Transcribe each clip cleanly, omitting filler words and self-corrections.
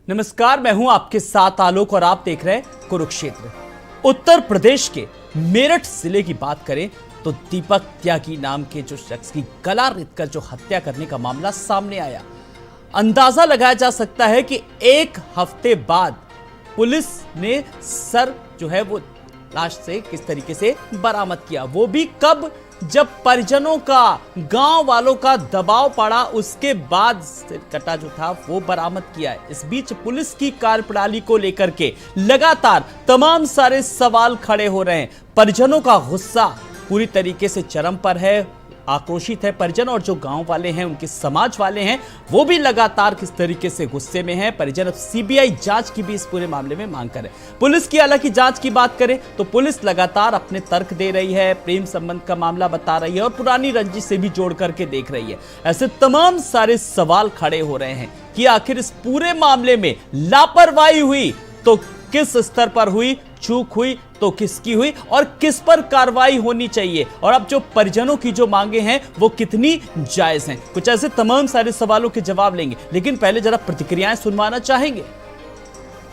नमस्कार, मैं हूं आपके साथ आलोक और आप देख रहे हैं कुरुक्षेत्र। उत्तर प्रदेश के मेरठ जिले की बात करें तो दीपक त्यागी नाम के जो शख्स की गला रेतकर जो हत्या करने का मामला सामने आया। अंदाजा लगाया जा सकता है कि एक हफ्ते बाद पुलिस ने सर जो है वो लाश से किस तरीके से बरामद किया, वो भी कब, जब परिजनों का, गांव वालों का दबाव पड़ा, उसके बाद सिरकटा जो था वो बरामद किया है। इस बीच पुलिस की कार्यप्रणाली को लेकर के लगातार तमाम सारे सवाल खड़े हो रहे हैं। परिजनों का गुस्सा पूरी तरीके से चरम पर है, आक्रोशित है परिजन, और जो गांव वाले हैं, उनके समाज वाले हैं, वो भी लगातार किस तरीके से गुस्से में हैं। परिजन अब सीबीआई जांच की भी इस पूरे मामले में मांग कर रहे हैं। पुलिस की हालांकि जांच की बात करें तो पुलिस लगातार अपने तर्क दे रही है, प्रेम संबंध का मामला बता रही है और पुरानी रंजिश से भी जोड़ करके देख रही है। ऐसे तमाम सारे सवाल खड़े हो रहे हैं कि आखिर इस पूरे मामले में लापरवाही हुई तो किस स्तर पर हुई, चूक हुई तो किसकी हुई और किस पर कार्रवाई होनी चाहिए, और अब जो परिजनों की जो मांगे हैं वो कितनी जायज हैं। कुछ ऐसे तमाम सारे सवालों के जवाब लेंगे, लेकिन पहले जरा प्रतिक्रियाएं सुनवाना चाहेंगे।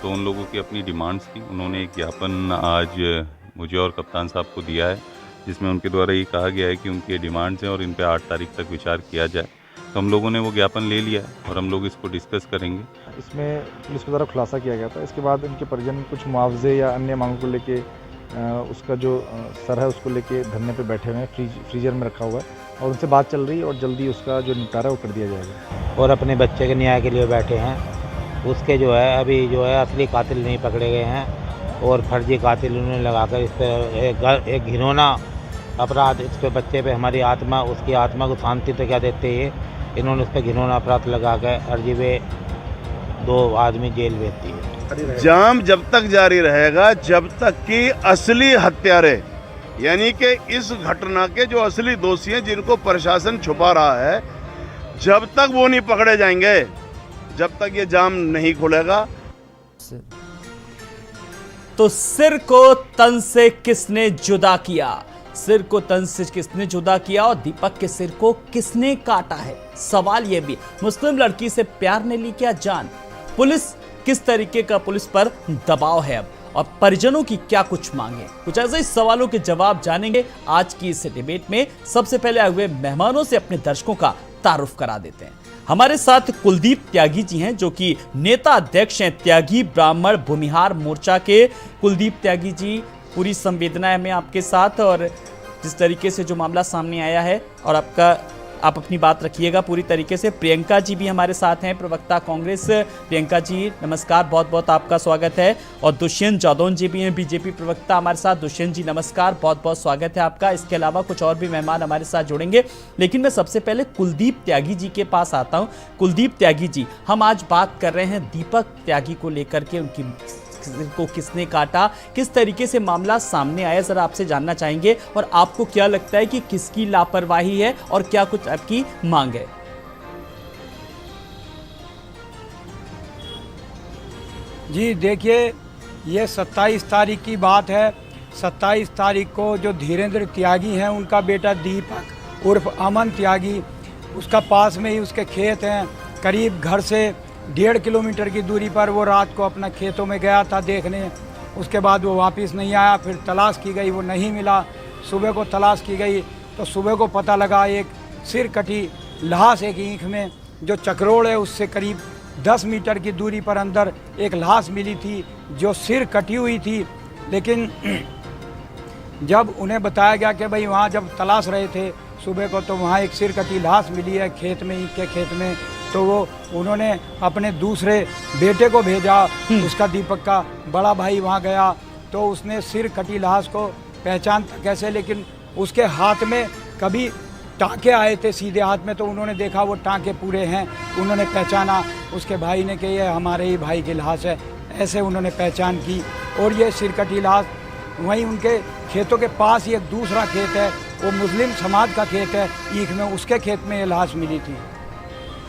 तो उन लोगों की अपनी डिमांड्स थी। उन्होंने एक ज्ञापन आज मुझे और कप्तान साहब को दिया है, जिसमें उनके द्वारा ये कहा गया है कि उनकी डिमांड्स हैं और इन पे 8 तारीख तक विचार किया जाए। तो हम लोगों ने वो ज्ञापन ले लिया है और हम लोग इसको डिस्कस करेंगे। इसमें पुलिस के द्वारा खुलासा किया गया था। इसके बाद इनके परिजन कुछ मुआवजे या अन्य मांगों को लेके उसका जो सर है उसको लेके धरने पे बैठे हुए हैं, फ्रीजर में रखा हुआ है और उनसे बात चल रही है और जल्दी उसका जो निपटारा वो कर दिया जाएगा। और अपने बच्चे के न्याय के लिए बैठे हैं। उसके जो है अभी जो है असली कातिल नहीं पकड़े गए हैं और फर्जी कातिल उन्होंने लगाकर इस पर एक घिनौना अपराध, इस पे बच्चे पे हमारी आत्मा, उसकी आत्मा को शांति तो क्या देते हैं, इन्होंने उस पर घिनौना अपराध लगा कर अर्जीवे 2 आदमी जेल भेजती है। जाम जब तक जारी रहेगा जब तक कि असली हत्यारे यानी कि इस घटना के जो असली दोषी हैं, जिनको प्रशासन छुपा रहा है, जब तक वो नहीं पकड़े जाएंगे, जब तक ये जाम नहीं खुलेगा। तो सिर को तन से किसने जुदा किया, सिर को तन से किसने जुदा किया और दीपक के सिर को किसने काटा है? सवाल यह भी, मुस्लिम लड़की से प्यार ने ली क्या जान? पुलिस किस तरीके का पुलिस पर दबाव है अब, और परिजनों की क्या कुछ मांगे? कुछ ऐसे ही सवालों के जवाब जानेंगे आज की इस डिबेट में। सबसे पहले आए हुए मेहमानों से अपने दर्शकों का तारुफ करा देते हैं। हमारे साथ कुलदीप त्यागी जी हैं, जो कि नेता अध्यक्ष हैं त्यागी ब्राह्मण भूमिहार मोर्चा के। कुलदीप त्यागी जी, पूरी संवेदना है में आपके साथ, और जिस तरीके से जो मामला सामने आया है और आप अपनी बात रखिएगा पूरी तरीके से। प्रियंका जी भी हमारे साथ हैं, प्रवक्ता कांग्रेस। प्रियंका जी नमस्कार, बहुत बहुत आपका स्वागत है। और दुष्यंत जादौन जी भी हैं, बीजेपी प्रवक्ता हमारे साथ। दुष्यंत जी नमस्कार, बहुत बहुत स्वागत है आपका। इसके अलावा कुछ और भी मेहमान हमारे साथ जुड़ेंगे, लेकिन मैं सबसे पहले कुलदीप त्यागी जी के पास आता हूँ। कुलदीप त्यागी जी, हम आज बात कर रहे हैं दीपक त्यागी को लेकर के, उनकी को किसने काटा, किस तरीके से मामला सामने आया, जरा आपसे जानना चाहेंगे। और आपको क्या लगता है कि किसकी लापरवाही है और क्या कुछ आपकी मांग है? जी देखिए, ये 27 तारीख की बात है। 27 तारीख को जो धीरेन्द्र त्यागी हैं, उनका बेटा दीपक उर्फ अमन त्यागी, उसका पास में ही उसके खेत हैं, करीब घर से 1.5 किलोमीटर की दूरी पर वो रात को अपना खेतों में गया था देखने। उसके बाद वो वापस नहीं आया, फिर तलाश की गई, वो नहीं मिला। सुबह को तलाश की गई तो सुबह को पता लगा एक सिर कटी लाश एक ईंख में, जो चक्रोड़ है उससे करीब 10 मीटर की दूरी पर अंदर एक लाश मिली थी जो सिर कटी हुई थी। लेकिन जब उन्हें बताया गया कि भाई वहाँ जब तलाश रहे थे सुबह को, तो वहाँ एक सिर कटी लाश मिली है खेत में, ईंख के खेत में। तो वो उन्होंने अपने दूसरे बेटे को भेजा, उसका दीपक का बड़ा भाई वहाँ गया, तो उसने सिर कटी लाश को पहचानता कैसे, लेकिन उसके हाथ में कभी टाँके आए थे सीधे हाथ में, तो उन्होंने देखा वो टाँके पूरे हैं। उन्होंने पहचाना, उसके भाई ने कि ये हमारे ही भाई की लाश है, ऐसे उन्होंने पहचान की। और ये सिर कटी लाश वहीं उनके खेतों के पास ही एक दूसरा खेत है, वो मुस्लिम समाज का खेत है ईख में, उसके खेत में ये लाश मिली थी।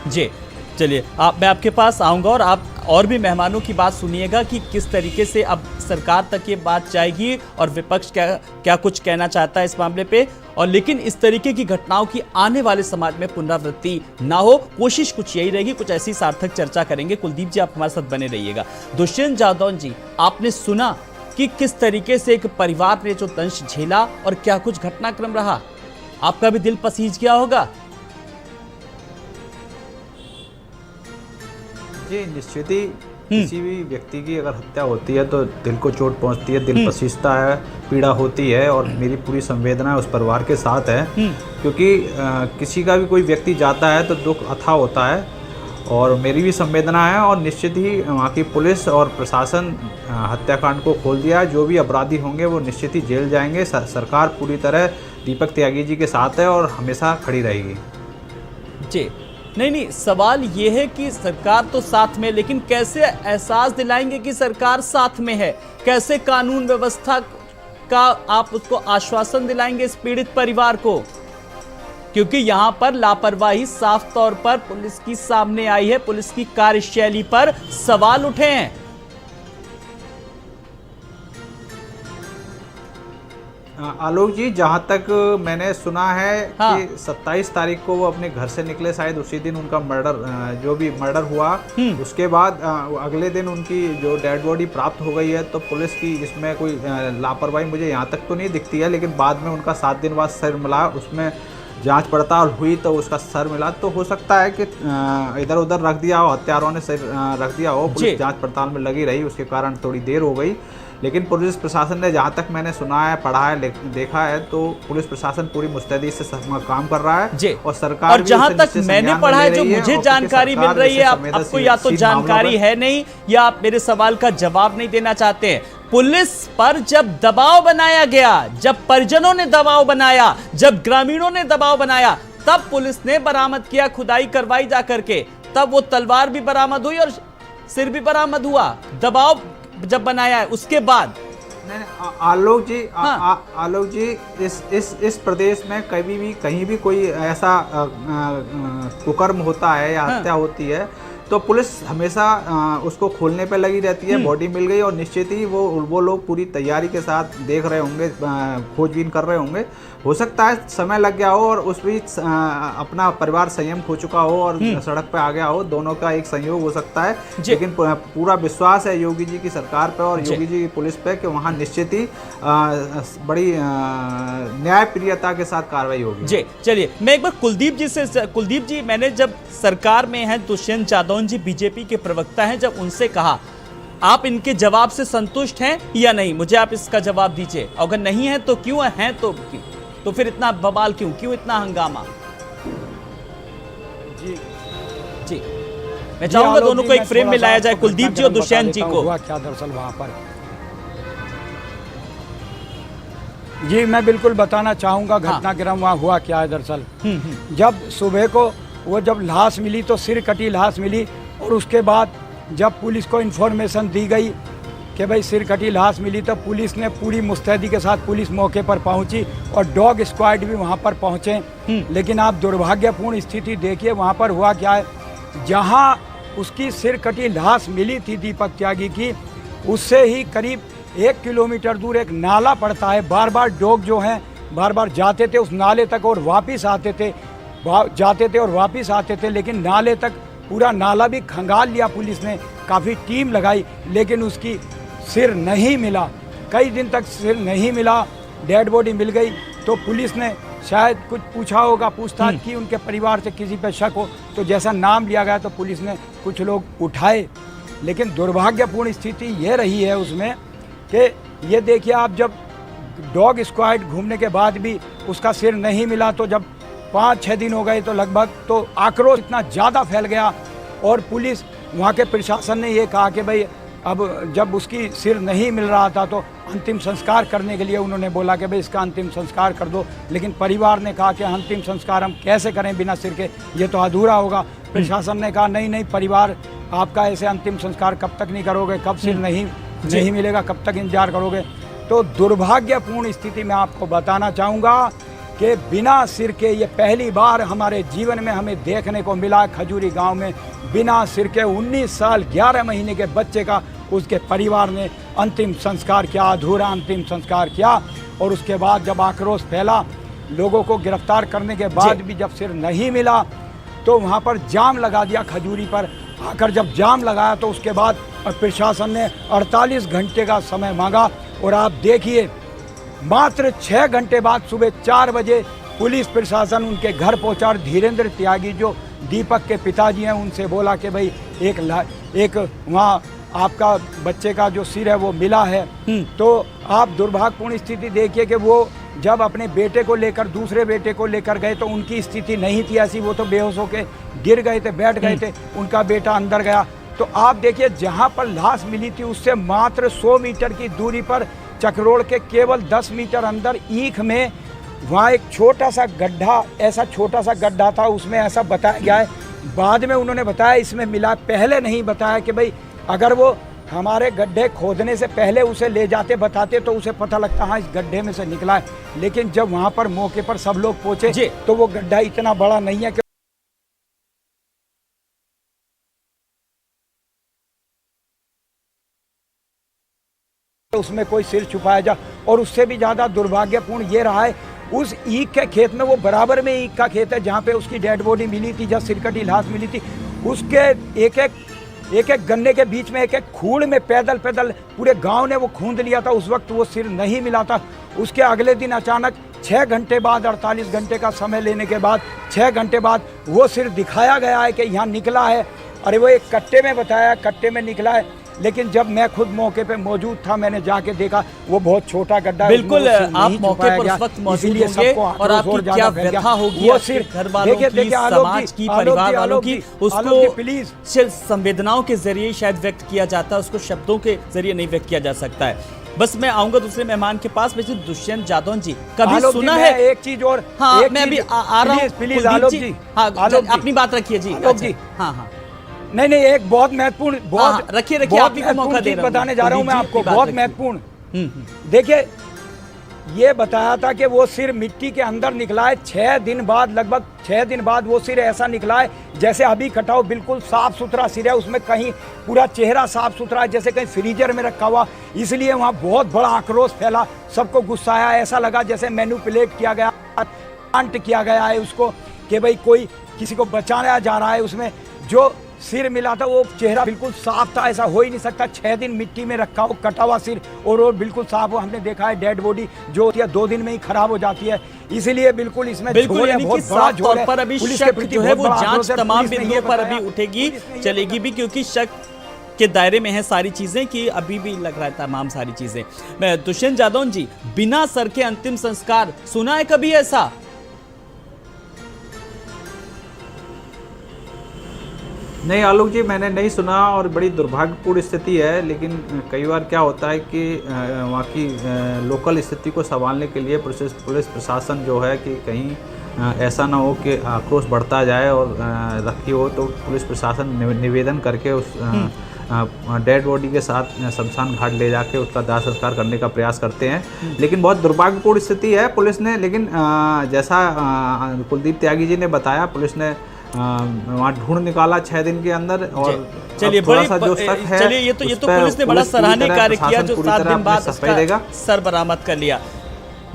जी चलिए, मैं आपके पास आऊंगा और आप और भी मेहमानों की बात सुनिएगा कि किस तरीके से अब सरकार तक ये बात जाएगी और विपक्ष क्या कुछ कहना चाहता है इस मामले पे। और लेकिन इस तरीके की घटनाओं की आने वाले समाज में पुनरावृत्ति ना हो, कोशिश कुछ यही रहेगी, कुछ ऐसी सार्थक चर्चा करेंगे। कुलदीप जी, आप हमारे साथ बने रहिएगा। दुष्यंत जादौन जी, आपने सुना कि किस तरीके से एक परिवार ने जो दंश झेला और क्या कुछ घटनाक्रम रहा, आपका भी दिल पसीज गया होगा। जी, निश्चित ही किसी भी व्यक्ति की अगर हत्या होती है तो दिल को चोट पहुंचती है, दिल पसीजता है, पीड़ा होती है और मेरी पूरी संवेदना उस परिवार के साथ है, क्योंकि किसी का भी कोई व्यक्ति जाता है तो दुख अथाह होता है और मेरी भी संवेदना है। और निश्चित ही वहाँ की पुलिस और प्रशासन हत्याकांड को खोल दिया है। जो भी अपराधी होंगे वो निश्चित ही जेल जाएंगे। सरकार पूरी तरह दीपक त्यागी जी के साथ है और हमेशा खड़ी रहेगी। जी, नहीं, सवाल ये है कि सरकार तो साथ में, लेकिन कैसे एहसास दिलाएंगे कि सरकार साथ में है? कैसे कानून व्यवस्था का आप उसको आश्वासन दिलाएंगे इस पीड़ित परिवार को? क्योंकि यहां पर लापरवाही साफ तौर पर पुलिस की सामने आई है, पुलिस की कार्यशैली पर सवाल उठे हैं। आलोक जी, जहाँ तक मैंने सुना है हाँ। कि 27 तारीख को वो अपने घर से निकले, शायद उसी दिन उनका जो भी मर्डर हुआ, उसके बाद अगले दिन उनकी जो डेड बॉडी प्राप्त हो गई है। तो पुलिस की इसमें कोई लापरवाही मुझे यहाँ तक तो नहीं दिखती है, लेकिन बाद में उनका 7 दिन बाद सिर मिला, उसमें जांच पड़ताल हुई तो उसका सर मिला। तो हो सकता है कि इधर उधर रख दिया हो, हत्यारों ने सिर रख दिया हो, पुलिस जांच पड़ताल में लगी रही, उसके कारण थोड़ी देर हो गई। लेकिन पुलिस प्रशासन ने, जहाँ तक मैंने सुना है, पढ़ा है, देखा है, तो पुलिस प्रशासन पूरी मुस्तैदी से काम कर रहा है और सरकार और जहाँ तक मैंने पढ़ा है, जो मुझे जानकारी मिल रही है, आपको या तो जानकारी है नहीं या आप मेरे सवाल का जवाब नहीं देना चाहते हैं। पुलिस पर जब दबाव बनाया गया, जब परिजनों ने दबाव बनाया, जब ग्रामीणों ने दबाव बनाया, तब पुलिस ने बरामद किया, खुदाई करवाई जा करके, तब वो तलवार भी बरामद हुई और सिर भी बरामद हुआ। दबाव जब बनाया है उसके बाद। आलोक जी, हाँ। आलोक जी, इस प्रदेश में कहीं भी कोई ऐसा कुकर्म होता है या हत्या होती है तो पुलिस हमेशा उसको खोलने पे लगी रहती है। बॉडी मिल गई और निश्चित ही वो लोग पूरी तैयारी के साथ देख रहे होंगे, खोजबीन कर रहे होंगे। हो सकता है समय लग गया हो और उस बीच अपना परिवार संयम खो चुका हो और सड़क पे आ गया हो, दोनों का एक संयोग हो सकता है। लेकिन पूरा विश्वास है योगी जी की सरकार पे और योगी जी की पुलिस पे कि वहाँ निश्चित ही बड़ी न्यायप्रियता के साथ कार्रवाई होगी। जी, चलिए मैं एक बार कुलदीप जी, मैंने जब सरकार में हैं दुष्यंत जादौन जी बीजेपी के प्रवक्ता हैं, जब उनसे कहा आप इनके जवाब से संतुष्ट हैं या नहीं, मुझे आप इसका जवाब दीजिए। अगर नहीं है तो क्यों, हैं तो क्यों, तो फिर इतना बवाल क्यों इतना हंगामा? जी, मैं चाहूंगा दोनों को एक फ्रेम में लाया जाए, कुलदीप जी और दुष्यंत जी को। हुआ क्या दरअसल वहां पर? जी, मैं बिल्कुल बताना चाहूंगा घटनाक्रम वहाँ हुआ क्या है दरअसल। जब सुबह को जब लाश मिली तो सिर कटी लाश मिली और उसके बाद जब पुलिस को इन्फॉर्मेशन दी गई कि भाई सिर कटी लाश मिली तो पुलिस ने पूरी मुस्तैदी के साथ पुलिस मौके पर पहुंची और डॉग स्क्वाड भी वहां पर पहुंचे। लेकिन आप दुर्भाग्यपूर्ण स्थिति देखिए वहां पर हुआ क्या है, जहां उसकी सिर कटी लाश मिली थी दीपक त्यागी की, उससे ही करीब 1 किलोमीटर दूर एक नाला पड़ता है। बार बार डॉग जो हैं बार बार जाते थे उस नाले तक और वापस आते थे, लेकिन नाले तक पूरा नाला भी खंगाल लिया पुलिस ने, काफ़ी टीम लगाई, लेकिन उसकी सिर नहीं मिला। कई दिन तक सिर नहीं मिला, डेड बॉडी मिल गई तो पुलिस ने शायद कुछ पूछा होगा, पूछताछ की, उनके परिवार से किसी पे शक हो तो जैसा नाम लिया गया तो पुलिस ने कुछ लोग उठाए। लेकिन दुर्भाग्यपूर्ण स्थिति ये रही है उसमें कि ये देखिए आप, जब डॉग स्क्वाड घूमने के बाद भी उसका सिर नहीं मिला तो जब 5-6 दिन हो गए तो लगभग, तो आक्रोश इतना ज़्यादा फैल गया और पुलिस, वहाँ के प्रशासन ने ये कहा कि भाई अब जब उसकी सिर नहीं मिल रहा था तो अंतिम संस्कार करने के लिए उन्होंने बोला कि भाई इसका अंतिम संस्कार कर दो। लेकिन परिवार ने कहा कि अंतिम संस्कार हम कैसे करें बिना सिर के, ये तो अधूरा होगा। प्रशासन ने कहा नहीं परिवार, आपका ऐसे अंतिम संस्कार कब तक नहीं करोगे, कब सिर नहीं मिलेगा, कब तक इंतजार करोगे। तो दुर्भाग्यपूर्ण स्थिति में आपको बताना चाहूँगा कि बिना सिर के, ये पहली बार हमारे जीवन में हमें देखने को मिला खजूरी गांव में, बिना सिर के 19 साल 11 महीने के बच्चे का उसके परिवार ने अंतिम संस्कार किया, अधूरा अंतिम संस्कार किया। और उसके बाद जब आक्रोश फैला, लोगों को गिरफ्तार करने के बाद भी जब सिर नहीं मिला तो वहाँ पर जाम लगा दिया खजूरी पर आकर। जब जाम लगाया तो उसके बाद प्रशासन ने 48 घंटे का समय मांगा और आप देखिए मात्र 6 घंटे बाद सुबह 4 बजे पुलिस प्रशासन उनके घर पहुंचा और धीरेन्द्र त्यागी जो दीपक के पिताजी हैं उनसे बोला कि भाई एक वहाँ आपका बच्चे का जो सिर है वो मिला है। तो आप दुर्भाग्यपूर्ण स्थिति देखिए कि वो जब अपने बेटे को लेकर दूसरे बेटे को लेकर गए तो उनकी स्थिति नहीं थी ऐसी, वो तो बेहोश होकर गिर गए थे, बैठ गए थे, उनका बेटा अंदर गया। तो आप देखिए जहाँ पर लाश मिली थी उससे मात्र 100 मीटर की दूरी पर चकरोड़ के केवल 10 मीटर अंदर ईख में वहाँ एक छोटा सा गड्ढा, ऐसा छोटा सा गड्ढा था, उसमें ऐसा बताया गया है। बाद में उन्होंने बताया इसमें मिला, पहले नहीं बताया कि भाई अगर वो हमारे गड्ढे खोदने से पहले उसे ले जाते बताते तो उसे पता लगता हाँ इस गड्ढे में से निकला है। लेकिन जब वहाँ पर मौके पर सब लोग पहुँचे तो वो गड्ढा इतना बड़ा नहीं है कि उसमें कोई सिर छुपाया जा। और उससे भी ज़्यादा दुर्भाग्यपूर्ण ये रहा है उस ईख के खेत में, वो बराबर में ईख का खेत है जहाँ पे उसकी डेड बॉडी मिली थी, जहाँ सिरकटी लाश मिली थी, उसके एक एक गन्ने के बीच में एक एक खूड़ में पैदल पूरे गांव ने वो खूंद लिया था। उस वक्त वो सिर नहीं मिला था। उसके अगले दिन अचानक 6 घंटे बाद, 48 घंटे का समय लेने के बाद 6 घंटे बाद वो सिर दिखाया गया है कि यहाँ निकला है। अरे वो एक कट्टे में बताया, कट्टे में निकला है। लेकिन जब मैं खुद मौके पे मौजूद था, मैंने जाके देखा वो बहुत छोटा गड्ढा। बिल्कुल, आप मौके पर उस वक्त मौजूद होंगे और आपकी क्या व्यथा होगी आपके घर वालों की, समाज की, परिवार वालों की, उसको प्लीज संवेदनाओं के जरिए शायद व्यक्त किया जाता है, उसको शब्दों के जरिए नहीं व्यक्त किया जा सकता है। बस मैं आऊंगा दूसरे मेहमान के पास। वैसे दुष्यंत जादव जी कभी सुना है एक चीज और? हाँ, मैं अभी आ रहा हूँ। प्लीज आलोक जी, हाँ अपनी बात रखिए जी। हाँ हाँ नहीं, एक बहुत महत्वपूर्ण, बहुत रखिए आप ही को मौका दे रहा हूं, बताने जा रहा हूं मैं आपको, बहुत महत्वपूर्ण। देखिए ये बताया था कि वो सिर मिट्टी के अंदर निकला है 6 दिन बाद, लगभग 6 दिन बाद वो सिर ऐसा निकला है जैसे अभी कटा हो, बिल्कुल साफ सुथरा सिर है, उसमें कहीं पूरा चेहरा साफ सुथरा है, जैसे कहीं फ्रीजर में रखा हुआ। इसलिए वहाँ बहुत बड़ा आक्रोश फैला, सबको गुस्सा आया, ऐसा लगा जैसे मैनिपुलेट किया गया, किया गया है उसको कि भाई कोई किसी को बचाया जा रहा है। उसमें जो सिर मिला था वो चेहरा बिल्कुल साफ था, ऐसा हो ही नहीं सकता 6 दिन मिट्टी में रखा हो कटा हुआ सिर और वो बिल्कुल साफ हो। हमने देखा है डेड बॉडी जो होती है 2 दिन में ही खराब हो जाती है। इसीलिए बिल्कुल इसमें बिल्कुल बहुत बड़ा झोल पर अभी शक जो है वो जांच तमाम बिंदुओं पर अभी उठेगी, चलेगी भी, क्योंकि शक के दायरे में है सारी चीजें कि अभी भी लग रहा है तमाम सारी चीजें। मैं दुष्यंत जादव जी, बिना सर के अंतिम संस्कार, सुना है कभी ऐसा? नहीं आलोक जी, मैंने नहीं सुना और बड़ी दुर्भाग्यपूर्ण स्थिति है। लेकिन कई बार क्या होता है कि वहाँ की लोकल स्थिति को संभालने के लिए पुलिस प्रशासन जो है कि कहीं ऐसा ना हो कि आक्रोश बढ़ता जाए और रखी हो, तो पुलिस प्रशासन निवेदन करके उस डेड बॉडी के साथ शमशान घाट ले जाके उसका दाह संस्कार करने का प्रयास करते हैं। लेकिन बहुत दुर्भाग्यपूर्ण स्थिति है पुलिस ने। लेकिन जैसा कुलदीप त्यागी जी ने बताया, पुलिस ने वहाँ ढूंढ निकाला 6 दिन के अंदर। और चलिए थोड़ा सा जो शक है, चलिए ये तो पुलिस ने बड़ा सराहनीय कार्य किया जो 7 दिन बाद उसका सर बरामद कर लिया।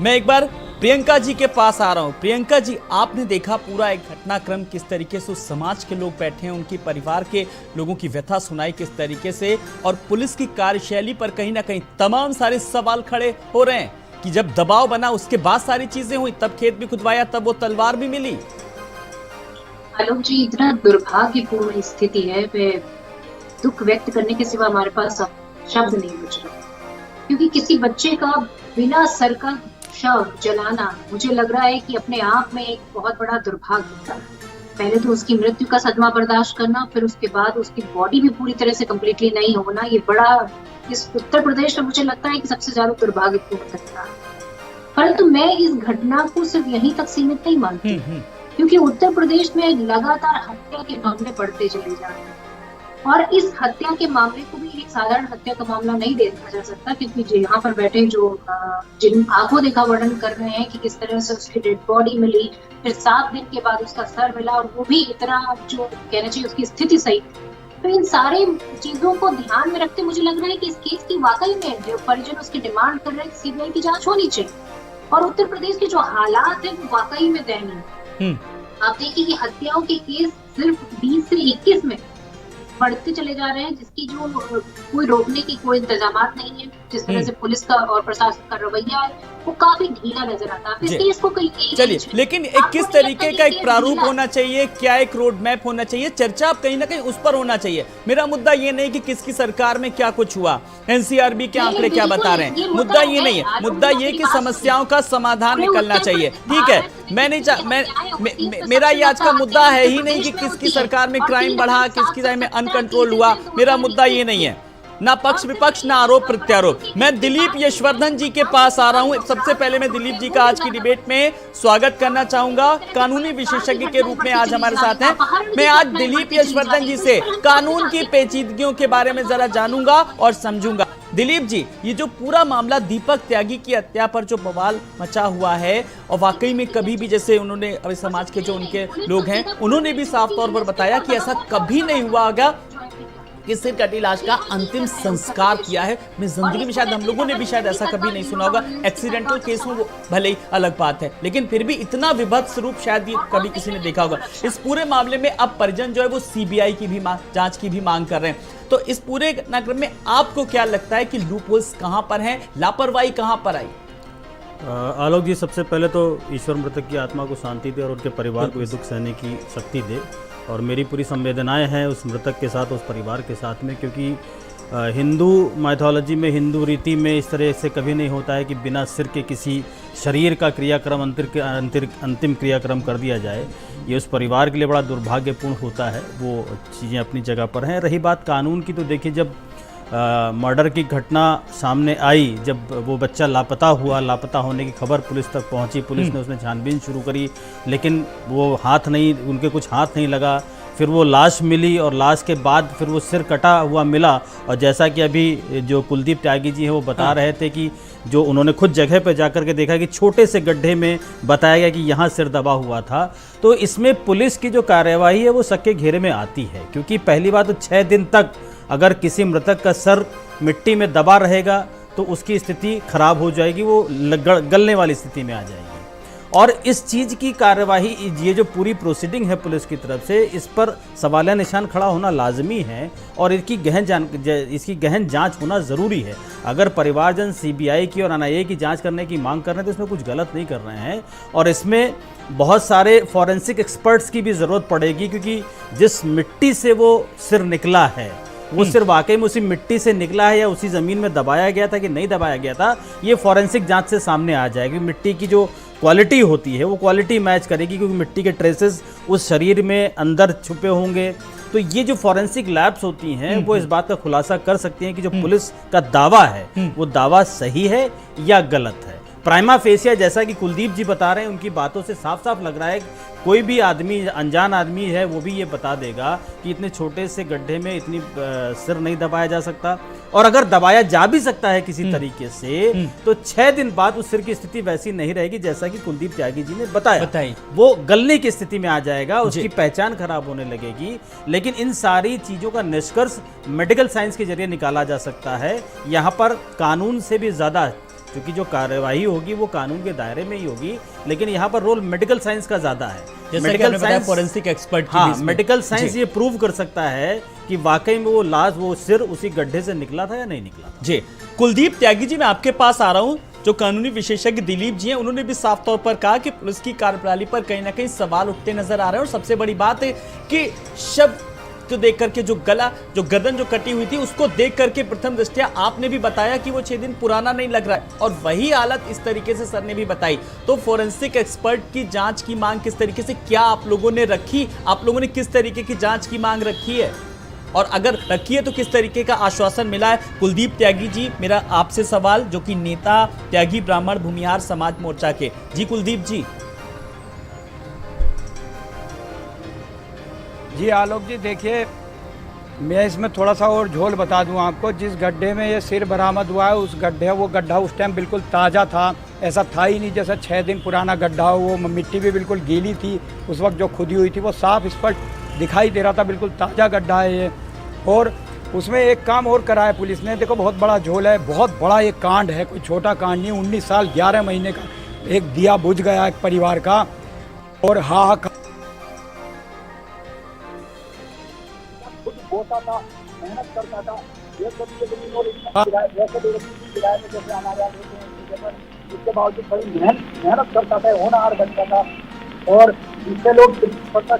मैं एक बार प्रियंका जी के पास आ रहा हूँ। प्रियंका जी, आपने देखा पूरा एक घटनाक्रम, किस तरीके से उस समाज के लोग बैठे हैं, उनकी परिवार के लोगों की व्यथा सुनाई किस तरीके से, और पुलिस की कार्यशैली पर कहीं ना कहीं तमाम सारे सवाल खड़े हो रहे हैं कि जब दबाव बना उसके बाद सारी चीजें हुई, तब खेत भी खुदवाया, तब वो तलवार भी मिली। आलोक जी, इतना दुर्भाग्यपूर्ण स्थिति है, दुख व्यक्त करने के सिवा हमारे पास शब्द नहीं बच रहा। क्योंकि किसी बच्चे का बिना सर का शव जलाना, मुझे लग रहा है कि अपने आप में एक बहुत बड़ा दुर्भाग्य था। पहले तो उसकी मृत्यु का सदमा बर्दाश्त करना, फिर उसके बाद उसकी बॉडी भी पूरी तरह से कम्प्लीटली नहीं होना, ये बड़ा, इस उत्तर प्रदेश में मुझे लगता है कि सबसे ज्यादा दुर्भाग्यपूर्ण घटना। परंतु मैं इस घटना को सिर्फ यहीं तक सीमित नहीं मानती, क्योंकि उत्तर प्रदेश में लगातार हत्या के मामले बढ़ते चले जा रहे हैं। और इस हत्या के मामले को भी एक साधारण हत्या का मामला नहीं देखा जा सकता, क्योंकि जो यहाँ पर बैठे जो जिन आंखों देखा वर्णन कर रहे हैं कि किस तरह से उसकी डेड बॉडी मिली, फिर 7 दिन के बाद उसका सर मिला, और वो भी इतना जो कहना चाहिए उसकी स्थिति सही। तो इन सारे चीजों को ध्यान में रखते मुझे लग रहा है कि इस केस की वाकई में जो परिजन उसकी डिमांड कर रहे हैं सीबीआई की जांच होनी चाहिए। और उत्तर प्रदेश के जो हालात है वो वाकई में दयनीय। आप देखिए कि हत्याओं के केस सिर्फ 20 से 21 में बढ़ते चले जा रहे हैं, जिसकी जो कोई रोकने की कोई इंतजाम नहीं है। जिस तरह से पुलिस का और प्रशासन का रवैया है वो काफी ढीला नजर आता है। इसलिए इसको कहीं चलिए, लेकिन एक किस तरीके का एक प्रारूप होना चाहिए, क्या एक रोड मैप होना चाहिए, चर्चा कहीं ना कहीं उस पर होना चाहिए। मेरा मुद्दा ये नहीं कि किसकी सरकार में क्या कुछ हुआ, एनसीआरबी के आंकड़े क्या बता रहे हैं, मुद्दा ये नहीं है। मुद्दा ये कि समस्याओं का समाधान निकलना चाहिए। ठीक है, मेरा ये आज का मुद्दा है ही नहीं कि किसकी सरकार में क्राइम बढ़ा, किसकी सरकार में अनकंट्रोल हुआ। मेरा मुद्दा ये नहीं है, ना पक्ष विपक्ष ना आरोप प्रत्यारोप। मैं दिलीप यशवर्धन जी के पास आ रहा हूं। सबसे पहले मैं दिलीप जी का आज की डिबेट में स्वागत करना चाहूंगा। कानूनी विशेषज्ञ के रूप में आज हमारे साथ हैं। मैं आज दिलीप यशवर्धन जी से कानून की पेचीदगियों के बारे में जरा जानूंगा और समझूंगा। दिलीप जी, ये जो पूरा मामला दीपक त्यागी की हत्या पर जो बवाल मचा हुआ है, और वाकई में कभी भी जैसे उन्होंने अभी समाज के जो उनके लोग हैं उन्होंने भी साफ तौर पर बताया कि ऐसा कभी नहीं हुआ होगा कि सिर कटी लाश का अंतिम संस्कार किया है। मैं जिंदगी में शायद हम लोगों ने भी शायद ऐसा कभी नहीं सुना होगा। एक्सीडेंटल केस में वो भले ही अलग बात है, लेकिन फिर भी इतना विभत्स रूप शायद ये कभी किसी ने देखा होगा। इस पूरे मामले में अब परिजन जो है वो सीबीआई की भी जांच की भी मांग कर रहे हैं। तो इस पूरे घटनाक्रम में आपको क्या लगता है कि लूप होल्स कहां पर हैं, लापरवाही कहां पर आई? आलोक जी, सबसे पहले तो ईश्वर मृतक की आत्मा को शांति दे और उनके परिवार को ये दुख सहने की शक्ति दे। और मेरी पूरी संवेदनाएं हैं उस मृतक के साथ, उस परिवार के साथ में, क्योंकि हिंदू माइथोलॉजी में, हिंदू रीति में इस तरह से कभी नहीं होता है कि बिना सिर के किसी शरीर का क्रियाक्रम अंतिम क्रियाक्रम कर दिया जाए। ये उस परिवार के लिए बड़ा दुर्भाग्यपूर्ण होता है। वो चीज़ें अपनी जगह पर हैं। रही बात कानून की, तो देखिए जब मर्डर की घटना सामने आई, जब वो बच्चा लापता हुआ, लापता होने की खबर पुलिस तक पहुंची, पुलिस ने उसमें छानबीन शुरू करी, लेकिन वो उनके कुछ हाथ नहीं लगा। फिर वो लाश मिली और लाश के बाद फिर वो सिर कटा हुआ मिला। और जैसा कि अभी जो कुलदीप त्यागी जी हैं वो बता रहे थे कि जो उन्होंने खुद जगह पर जाकर के देखा कि छोटे से गड्ढे में बताया गया कि यहाँ सिर दबा हुआ था। तो इसमें पुलिस की जो कार्यवाही है वो शक के घेरे में आती है, क्योंकि पहली बात तो 6 दिन तक अगर किसी मृतक का सर मिट्टी में दबा रहेगा तो उसकी स्थिति खराब हो जाएगी, वो गलने वाली स्थिति में आ जाएगी। और इस चीज़ की कार्यवाही, ये जो पूरी प्रोसीडिंग है पुलिस की तरफ से, इस पर सवालिया निशान खड़ा होना लाजमी है और इसकी गहन जांच होना ज़रूरी है। अगर परिवारजन सीबीआई की और एनआईए की जांच करने की मांग कर रहे हैं तो इसमें कुछ गलत नहीं कर रहे हैं। और इसमें बहुत सारे फॉरेंसिक एक्सपर्ट्स की भी ज़रूरत पड़ेगी, क्योंकि जिस मिट्टी से वो सिर निकला है वो सिर वाकई में उसी मिट्टी से निकला है या उसी ज़मीन में दबाया गया था कि नहीं दबाया गया था, ये फॉरेंसिक जांच से सामने आ जाएगी। मिट्टी की जो क्वालिटी होती है वो क्वालिटी मैच करेगी, क्योंकि मिट्टी के ट्रेसेस उस शरीर में अंदर छुपे होंगे। तो ये जो फॉरेंसिक लैब्स होती हैं वो इस बात का खुलासा कर सकती हैं कि जो पुलिस का दावा है वो दावा सही है या गलत है। प्राइमा फेसिया, जैसा कि कुलदीप जी बता रहे हैं, उनकी बातों से साफ साफ लग रहा है कोई भी आदमी, अनजान आदमी है, वो भी ये बता देगा कि इतने छोटे से गड्ढे में इतनी सिर नहीं दबाया जा सकता। और अगर दबाया जा भी सकता है किसी तरीके से तो 6 दिन बाद उस सिर की स्थिति वैसी नहीं रहेगी जैसा कि कुलदीप त्यागी जी ने बताया। वो गलने की स्थिति में आ जाएगा, उसकी पहचान खराब होने लगेगी। लेकिन इन सारी चीजों का निष्कर्ष मेडिकल साइंस के जरिए निकाला जा सकता है। यहाँ पर कानून से भी ज्यादा, क्योंकि जो कार्यवाही होगी वो कानून के दायरे में ही होगी, लेकिन यहाँ पर रोल मेडिकल साइंस का ज्यादा है। मेडिकल साइंस, फॉरेंसिक एक्सपर्ट, हाँ, मेडिकल साइंस ये प्रूव कर सकता है कि वाकई में वो लाश, वो सिर उसी गड्ढे से निकला था या नहीं निकला। जी, कुलदीप त्यागी जी, मैं आपके पास आ रहा हूँ। जो कानूनी विशेषज्ञ दिलीप जी हैं उन्होंने भी साफ तौर पर कहा कि पुलिस की कार्यप्रणाली पर कहीं ना कहीं सवाल उठते नजर आ रहे हैं। और सबसे बड़ी बात है कि शव को देख करके जो गर्दन जो कटी हुई थी उसको देख करके प्रथम दृष्टया आपने भी बताया कि वो 6 दिन पुराना नहीं लग रहा है, और वही हालत इस तरीके से सर ने भी बताई। तो फोरेंसिक एक्सपर्ट की जांच की मांग किस तरीके से, क्या आप लोगों ने रखी, आप लोगों ने किस तरीके की जांच की मांग रखी है, और अगर रखी है तो किस तरीके का आश्वासन मिला है? कुलदीप त्यागी जी, मेरा आपसे सवाल, जो कि नेता त्यागी ब्राह्मण भूमिहार समाज मोर्चा के। जी कुलदीप जी। जी आलोक जी, देखिए मैं इसमें थोड़ा सा और झोल बता दूं आपको। जिस गड्ढे में ये सिर बरामद हुआ है उस गड्ढा उस टाइम बिल्कुल ताज़ा था। ऐसा था ही नहीं जैसा 6 दिन पुराना गड्ढा हो। वो मिट्टी भी बिल्कुल गीली थी उस वक्त जो खुदी हुई थी, वो साफ स्पष्ट दिखाई दे रहा था। बिल्कुल ताज़ा गड्ढा है ये। और उसमें एक काम और करा है पुलिस ने। देखो बहुत बड़ा झोल है, बहुत बड़ा ये कांड है, कोई छोटा कांड नहीं। 19 साल 11 महीने का एक दिया बुझ गया एक परिवार का। और हाहाकार होता था, मेहनत करता था, ये सब जैसे हमारे यहाँ उसके बावजूद बड़ी मेहनत करता था, होनहार बनता था। और इससे लोग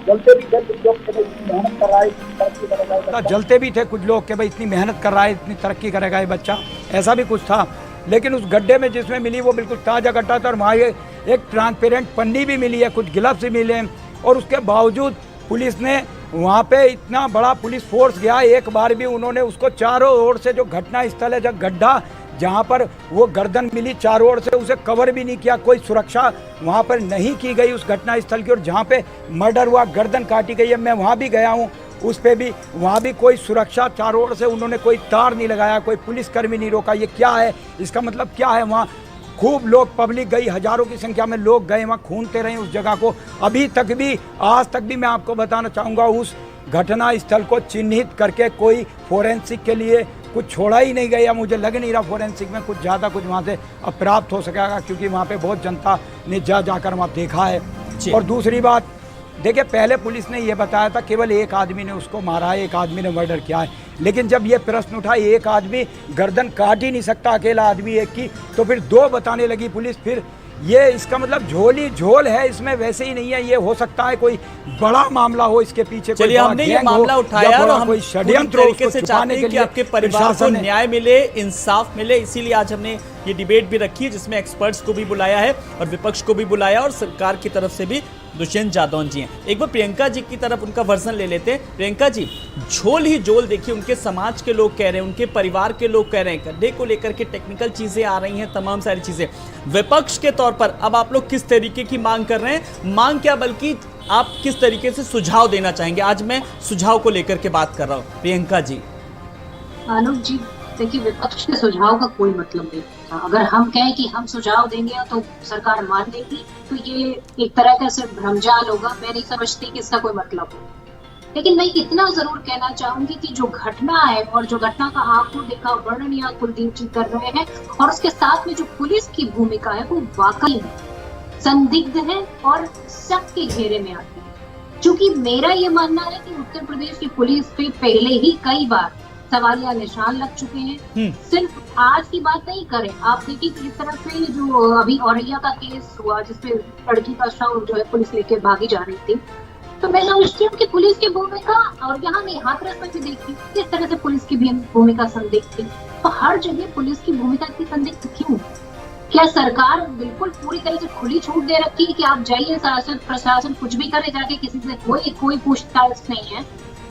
जलते भी थे कुछ लोग के भाई मेहनत कर रहा है, तरक्की करेगा। जलते भी थे कुछ लोग के भाई इतनी मेहनत कर रहा है, इतनी तरक्की करेगा ये बच्चा, ऐसा भी कुछ था। लेकिन उस गड्ढे में जिसमें मिली वो बिल्कुल ताज़ा गड्ढा था। और वहाँ एक ट्रांसपेरेंट पन्नी भी मिली है, कुछ गिलफ्स भी मिले। और उसके बावजूद पुलिस ने वहाँ पे इतना बड़ा पुलिस फोर्स गया, एक बार भी उन्होंने उसको चारों ओर से जो घटना स्थल है, जब गड्ढा जहाँ पर वो गर्दन मिली चारों ओर से उसे कवर भी नहीं किया। कोई सुरक्षा वहाँ पर नहीं की गई उस घटना स्थल की। और जहाँ पे मर्डर हुआ, गर्दन काटी गई है, मैं वहाँ भी गया हूँ, उस पे भी वहाँ भी कोई सुरक्षा चारों ओर से उन्होंने कोई तार नहीं लगाया, कोई पुलिसकर्मी नहीं रोका। ये क्या है, इसका मतलब क्या है? वहाँ खूब लोग, पब्लिक गई, हजारों की संख्या में लोग गए, वहाँ खूनते रहे उस जगह को। अभी तक भी, आज तक भी मैं आपको बताना चाहूँगा, उस घटना स्थल को चिन्हित करके कोई फोरेंसिक के लिए कुछ छोड़ा ही नहीं गया। मुझे लग नहीं रहा फोरेंसिक में कुछ ज़्यादा कुछ वहाँ से अब प्राप्त हो सकेगा, क्योंकि वहाँ पे बहुत जनता ने जाकर वहाँ देखा है। और दूसरी बात, देखिए पहले पुलिस ने ये बताया था केवल एक आदमी ने उसको मारा है, एक आदमी ने मर्डर किया है। लेकिन जब ये प्रश्न उठा एक आदमी गर्दन काट ही नहीं सकता अकेला आदमी एक की, तो फिर 2 बताने लगी पुलिस। फिर ये इसका मतलब झोल ही झोल है, इसमें वैसे ही नहीं है। ये हो सकता है कोई बड़ा मामला हो इसके पीछे। चलिए, हमने ये मामला उठाया और हम षड्यंत्र तरीके से चाहते हैं कि आपके परिवार को न्याय मिले, इंसाफ मिले। इसीलिए आज हमने ये डिबेट भी रखी है जिसमें एक्सपर्ट्स को भी बुलाया है और विपक्ष को भी बुलाया और सरकार की तरफ से भी दुष्यंत जादौन जी हैं। एक बार प्रियंका जी की तरफ उनका वर्जन ले लेते हैं। प्रियंका जी, झोल ही झोल, देखिए उनके समाज के लोग कह रहे हैं, उनके परिवार के लोग कह रहे हैं, गड्ढे को लेकर के टेक्निकल चीजें आ रही हैं, तमाम सारी चीजें। विपक्ष के तौर पर अब आप लोग किस तरीके की मांग कर रहे हैं? मांग क्या, बल्कि आप किस तरीके से सुझाव देना चाहेंगे? आज मैं सुझाव को लेकर के बात कर रहा हूँ। प्रियंका जी। आलोक जी, देखिए विपक्ष के सुझाव का कोई मतलब नहीं था। अगर हम कहें कि हम सुझाव देंगे तो सरकार मान लेगी, तो ये एक तरह का सिर्फ भ्रमजाल होगा। मैं नहीं समझती कि इसका कोई मतलब हो। लेकिन मैं इतना जरूर कहना चाहूंगी कि जो घटना है और जो घटना का आंखों देखा वर्णन यहाँ कुलदीप जी कर रहे हैं, और उसके साथ में जो पुलिस की भूमिका है वो वाकई संदिग्ध है और शक के घेरे में आती है। क्योंकि मेरा ये मानना है कि उत्तर प्रदेश की पुलिस पे पहले ही कई बार सवालिया निशान लग चुके हैं। सिर्फ आज की बात नहीं करें, आप देखिए कि इस तरह से जो अभी औरैया का केस हुआ जिसपे लड़की का शव जो है पुलिस लेके भागी जा रही थी, तो मैं समझती हूँ कि पुलिस की भूमिका, और यहाँ नहीं हाथरस में भी देखी किस तरह से पुलिस की भूमिका संदिग्ध थी। तो हर जगह पुलिस की भूमिका इतनी संदिग्ध क्यों? क्या सरकार बिल्कुल पूरी तरह से खुली छूट दे रखी है कि आप जाइए, शासन प्रशासन कुछ भी करे, जाके किसी से कोई पूछताछ नहीं है?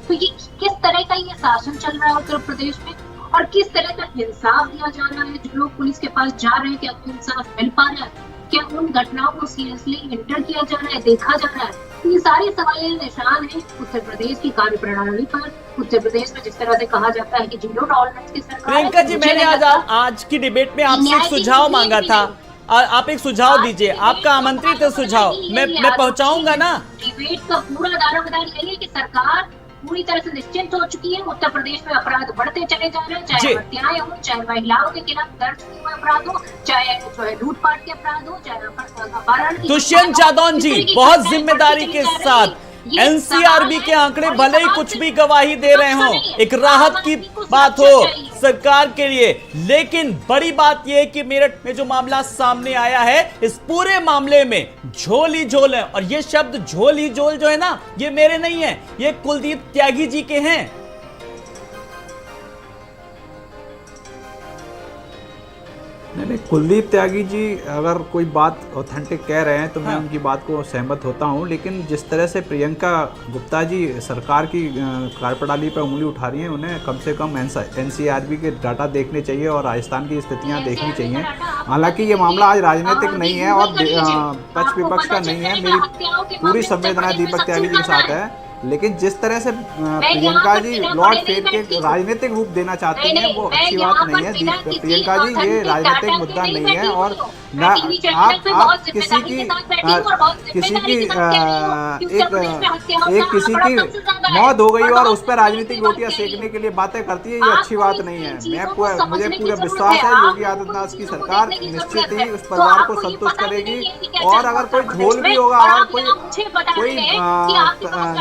तो ये किस तरह का ये शासन चल रहा है उत्तर प्रदेश में, और किस तरह का इंसाफ दिया जा रहा है? जो लोग पुलिस के पास जा रहे हैं, क्या इंसाफ मिल पा रहा है? क्या उन घटनाओं को सीरियसली इंटर किया जा रहा है, देखा जा रहा है? तो ये सारे सवाल निशान है उत्तर प्रदेश की कार्यप्रणाली पर। उत्तर प्रदेश में जिस तरह से कहा जाता है कि जीरो टॉलरेंस की सरकार। प्रियंका जी, मैंने आज की डिबेट में आपसे एक सुझाव मांगा था, आप एक सुझाव दीजिए। आपका आमंत्रित है सुझाव, मैं पहुंचाऊंगा ना। डिबेट का पूरा दारोमदार यही है कि सरकार पूरी तरह से निश्चिंत हो चुकी है। उत्तर प्रदेश में अपराध बढ़ते चले जा रहे हैं, चाहे हत्याएं हो, चाहे महिलाओं के खिलाफ दर्ज हुए अपराध हो, चाहे जो है लूटपाट के अपराध हो, चाहे अपहरण। दुष्यंत जादौन जी, बहुत जिम्मेदारी के साथ एनसीआरबी के आंकड़े भले ही कुछ भी गवाही दे रहे हो, एक राहत की बात हो सरकार के लिए, लेकिन बड़ी बात यह है कि मेरठ में जो मामला सामने आया है, इस पूरे मामले में झोल ही झोल है। और ये शब्द झोल ही झोल जो है ना, ये मेरे नहीं है, ये कुलदीप त्यागी जी के हैं। नहीं, कुलदीप त्यागी जी अगर कोई बात ऑथेंटिक कह रहे हैं तो मैं उनकी बात को सहमत होता हूं। लेकिन जिस तरह से प्रियंका गुप्ता जी सरकार की कार्यप्रणाली पर उंगली उठा रही हैं, उन्हें कम से कम एनसीआरबी के डाटा देखने चाहिए और राजस्थान की स्थितियां देखनी चाहिए। हालांकि ये मामला आज राजनीतिक नहीं है और पक्ष विपक्ष का नहीं है। मेरी पूरी संवेदना दीपक त्यागी जी के साथ है लेकिन जिस तरह से प्रियंका जी लॉर्ड फेयर के राजनीतिक रूप देना चाहती हैं वो अच्छी बात नहीं है। प्रियंका जी, ये राजनीतिक मुद्दा नहीं है और ना आप किसी की मौत हो गई और उस पर राजनीतिक रोटियां सेकने के लिए बातें करती है, ये अच्छी बात नहीं है। मुझे पूरा विश्वास है योगी आदित्यनाथ की सरकार निश्चित ही उस परिवार को संतुष्ट करेगी और अगर कोई झोल भी होगा और कोई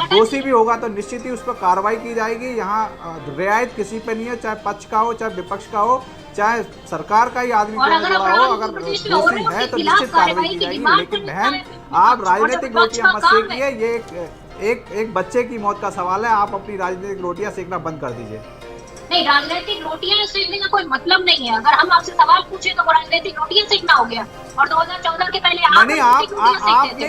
दोषी भी होगा तो निश्चित ही उस पर कार्रवाई की जाएगी। यहाँ रियायत किसी पे नहीं है, चाहे पक्ष का हो चाहे विपक्ष का हो चाहे सरकार का ही आदमी क्यों नहीं जुड़ा हो, अगर दोषी है तो निश्चित कार्रवाई की जाएगी। लेकिन बहन, आप राजनीतिक रोटियां मत सेकिए, ये एक बच्चे की मौत का सवाल है। आप अपनी राजनीतिक रोटियां सेकना बंद कर दीजिए। नहीं, राजनीतिक रोटियां सेकने का कोई मतलब नहीं है। अगर हम आपसे सवाल पूछे तो वो राजनीतिक रोटियां सेकना हो गया। और 2014 के पहले नहीं, आपने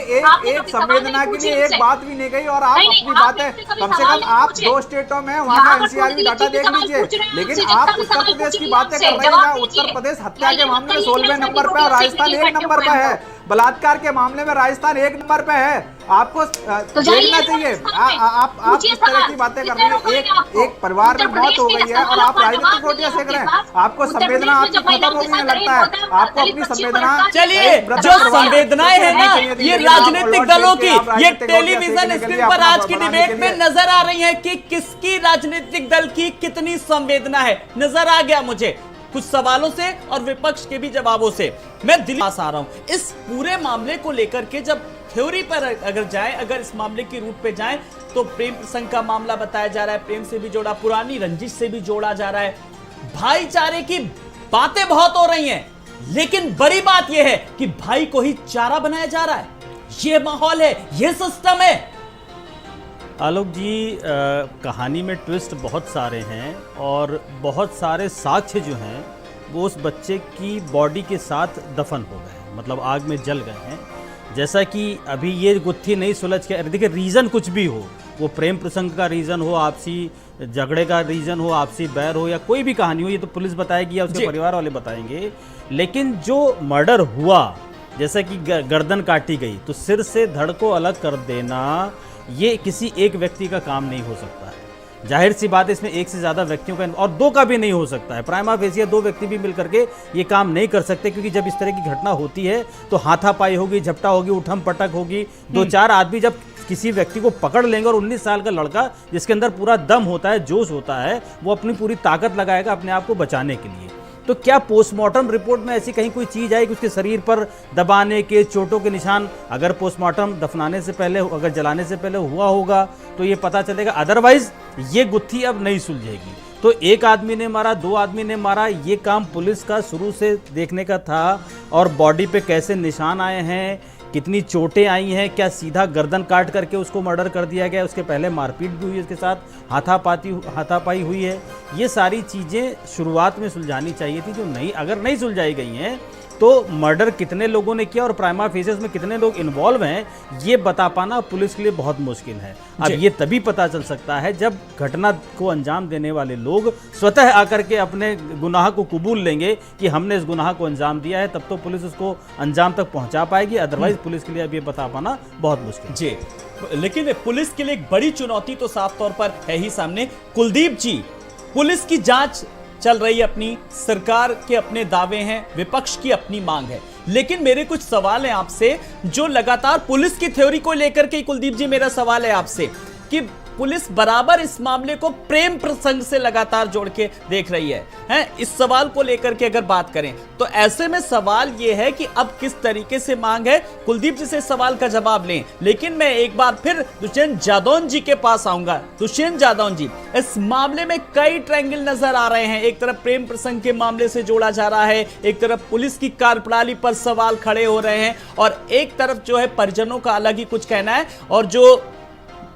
एक संवेदना के लिए एक बात भी नहीं कही और आप अपनी बातें कम से कम आप 2 स्टेटों में वहाँ का एनसीआर डाटा देख लीजिए। लेकिन आप उत्तर प्रदेश की बातें कर रहे हैं जहाँ उत्तर प्रदेश हत्या के मामले में 16वें नंबर पे और राजस्थान 1 नंबर पे है, बलात्कार के मामले में राजस्थान 1 नंबर पे है। आपको देखना चाहिए। आप किस तरह की बातें कर रही हैं। एक परिवार में मौत हो गई है और आप राजनीतिक रोटियां सेक रहे हैं। आपको संवेदना आपकी खत्म हो गई है लगता है। आपको अपनी संवेदना, चलिए जो संवेदनाएं है ना ये राजनीतिक दलों की, ये टेलीविजन स्क्रीन पर आज की डिबेट में नजर आ रही है कि किसकी राजनीतिक दल की कितनी संवेदना है। नजर आ गया मुझे कुछ सवालों से और विपक्ष के भी जवाबों से। मैं दिल्ली पास आ रहा हूं इस पूरे मामले को लेकर के। जब थ्योरी पर अगर जाए, अगर इस मामले की रूट पे जाए तो प्रेम प्रसंग का मामला बताया जा रहा है, प्रेम से भी जोड़ा, पुरानी रंजिश से भी जोड़ा जा रहा है, भाईचारे की बातें बहुत हो रही हैं, लेकिन बड़ी बात यह है कि भाई को ही चारा बनाया जा रहा है। यह माहौल है, यह सिस्टम है। आलोक जी, कहानी में ट्विस्ट बहुत सारे हैं और बहुत सारे साक्ष्य जो हैं वो उस बच्चे की बॉडी के साथ दफन हो गए, मतलब आग में जल गए हैं। जैसा कि अभी ये गुत्थी नहीं सुलझ के, देखिए रीज़न कुछ भी हो, वो प्रेम प्रसंग का रीज़न हो, आपसी झगड़े का रीज़न हो, आपसी बैर हो या कोई भी कहानी हो, ये तो पुलिस बताएगी या उसके परिवार वाले बताएंगे। लेकिन जो मर्डर हुआ, जैसा कि गर्दन काटी गई, तो सिर से धड़ को अलग कर देना ये किसी एक व्यक्ति का काम नहीं हो सकता है। जाहिर सी बात है इसमें एक से ज़्यादा व्यक्तियों का और 2 का भी नहीं हो सकता है। प्राइमा फेसिया 2 व्यक्ति भी मिलकर के ये काम नहीं कर सकते, क्योंकि जब इस तरह की घटना होती है तो हाथापाई होगी, झपटा होगी, उठम पटक होगी। 2-4 आदमी जब किसी व्यक्ति को पकड़ लेंगे और 19 साल का लड़का जिसके अंदर पूरा दम होता है, जोश होता है, वो अपनी पूरी ताकत लगाएगा अपने आप को बचाने के लिए। तो क्या पोस्टमार्टम रिपोर्ट में ऐसी कहीं कोई चीज़ आई कि उसके शरीर पर दबाने के, चोटों के निशान अगर पोस्टमार्टम दफनाने से पहले, अगर जलाने से पहले हुआ होगा तो ये पता चलेगा। अदरवाइज ये गुत्थी अब नहीं सुलझेगी। तो एक आदमी ने मारा, 2 आदमी ने मारा, ये काम पुलिस का शुरू से देखने का था। और बॉडी पे कैसे निशान आए हैं, कितनी चोटें आई हैं, क्या सीधा गर्दन काट करके उसको मर्डर कर दिया गया, उसके पहले मारपीट भी हुई, उसके साथ हाथापाई हुई है, ये सारी चीज़ें शुरुआत में सुलझानी चाहिए थी, जो नहीं, अगर नहीं सुलझाई गई हैं तो मर्डर कितने लोगों ने किया और प्राइमा फेसिस में कितने लोग इन्वॉल्व हैं, ये बता पाना पुलिस के लिए बहुत मुश्किल है। अब ये तभी पता चल सकता है जब घटना को अंजाम देने वाले लोग स्वतः आकर के अपने गुनाह को कबूल लेंगे कि हमने इस गुनाह को अंजाम दिया है, तब तो पुलिस उसको अंजाम तक पहुंचा पाएगी। अदरवाइज पुलिस के लिए अब ये बता पाना बहुत मुश्किल जी। लेकिन पुलिस के लिए एक बड़ी चुनौती तो साफ तौर पर है ही सामने। कुलदीप जी, पुलिस की जांच चल रही है, अपनी सरकार के अपने दावे हैं, विपक्ष की अपनी मांग है, लेकिन मेरे कुछ सवाल हैं आपसे जो लगातार पुलिस की थ्योरी को लेकर के। कुलदीप जी, मेरा सवाल है आपसे कि पुलिस बराबर इस मामले को प्रेम प्रसंग से लगातार जोड़ के देख रही है। इस सवाल को लेकर के अगर बात करें तो ऐसे में सवाल यह है कि अब किस तरीके से मांग है। कुलदीप जी से इस सवाल का जवाब लें, लेकिन मैं एक बार फिर दुष्यंत जादौन जी के पास आऊंगा। दुष्यंत जादौन जी, इस मामले में कई ट्रायंगल नजर आ रहे हैं। एक तरफ प्रेम प्रसंग के मामले से जोड़ा जा रहा है, एक तरफ पुलिस की कार्यप्रणाली पर सवाल खड़े हो रहे हैं, और एक तरफ जो है परिजनों का अलग ही कुछ कहना है, और जो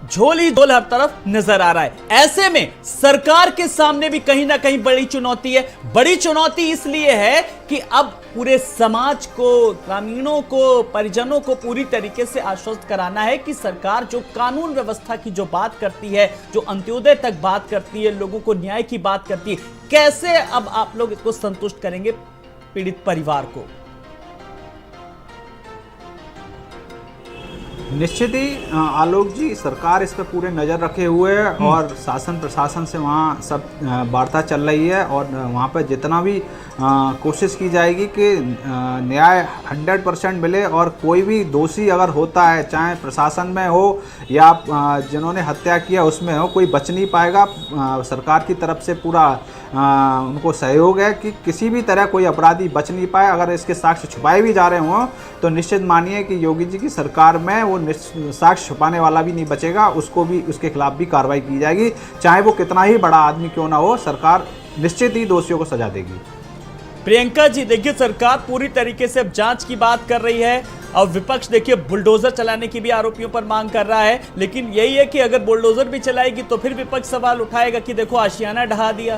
झोल ही झोल हर तरफ नजर आ रहा है। ऐसे में सरकार के सामने भी कहीं ना कहीं बड़ी चुनौती है। बड़ी चुनौती इसलिए है कि अब पूरे समाज को, ग्रामीणों को, परिजनों को पूरी तरीके से आश्वस्त कराना है कि सरकार जो कानून व्यवस्था की जो बात करती है, जो अंत्योदय तक बात करती है, लोगों को न्याय की बात करती है, कैसे अब आप लोग इसको संतुष्ट करेंगे पीड़ित परिवार को। निश्चित ही आलोक जी, सरकार इस पर पूरे नज़र रखे हुए है और शासन प्रशासन से वहाँ सब वार्ता चल रही है और वहाँ पर जितना भी कोशिश की जाएगी कि न्याय 100% मिले और कोई भी दोषी अगर होता है, चाहे प्रशासन में हो या जिन्होंने हत्या किया उसमें हो, कोई बच नहीं पाएगा। सरकार की तरफ से पूरा उनको सहयोग है कि किसी भी तरह कोई अपराधी बच नहीं पाए। अगर इसके साक्ष्य छुपाए भी जा रहे हों तो निश्चित मानिए कि योगी जी की सरकार में वो साक्ष्य छुपाने वाला भी नहीं बचेगा, उसको भी, उसके खिलाफ भी कार्रवाई की जाएगी, चाहे वो कितना ही बड़ा आदमी क्यों ना हो। सरकार निश्चित ही दोषियों को सजा देगी। प्रियंका जी, देखिए सरकार पूरी तरीके से अब जांच की बात कर रही है और विपक्ष देखिए बुलडोजर चलाने की भी आरोपियों पर मांग कर रहा है, लेकिन यही है कि अगर बुलडोजर भी चलाएगी तो फिर विपक्ष सवाल उठाएगा कि देखो आशियाना ढहा दिया।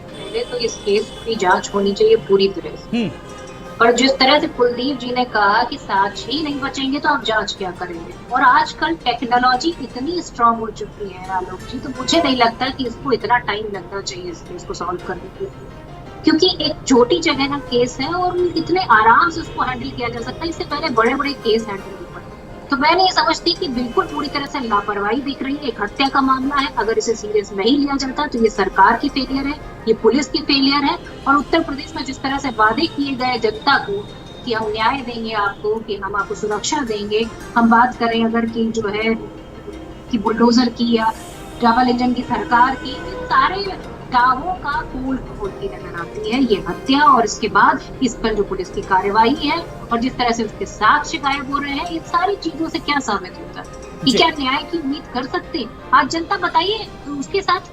पहले तो इस केस की जांच होनी चाहिए पूरी तरह से, और जिस तरह से कुलदीप जी ने कहा कि साक्ष्य ही नहीं बचेंगे तो आप जांच क्या करेंगे। और आजकल टेक्नोलॉजी इतनी स्ट्रांग हो चुकी है आलोक जी, तो मुझे नहीं लगता कि इसको इतना टाइम लगना चाहिए इस केस को सॉल्व करने के लिए, क्योंकि एक छोटी जगह का केस है और इतने आराम से उसको हैंडल किया जा सकता है। इससे पहले बड़े बड़े केस हैंडल नहीं पड़ते। तो मैं नहीं समझती कि बिल्कुल पूरी तरह से लापरवाही दिख रही है। एक हत्या का मामला है, अगर इसे सीरियस नहीं लिया जाता तो ये सरकार की फेलियर है, ये पुलिस की फेलियर है। और उत्तर प्रदेश में जिस तरह से वादे किए गए जनता को कि हम न्याय देंगे आपको, कि हम आपको सुरक्षा देंगे, हम बात करें अगर कि जो है कि बुलडोजर की या डबल इंजन की सरकार की, इन सारे दावों का पोल खोलती नजर आती है ये हत्या। और इसके बाद इस पर जो पुलिस की कार्यवाही है और जिस तरह से उसके साक्ष्य गायब हो रहे हैं, इन सारी चीजों से क्या साबित होता है कि क्या न्याय की उम्मीद कर सकते? आज जनता बताइए, तो उसके साथ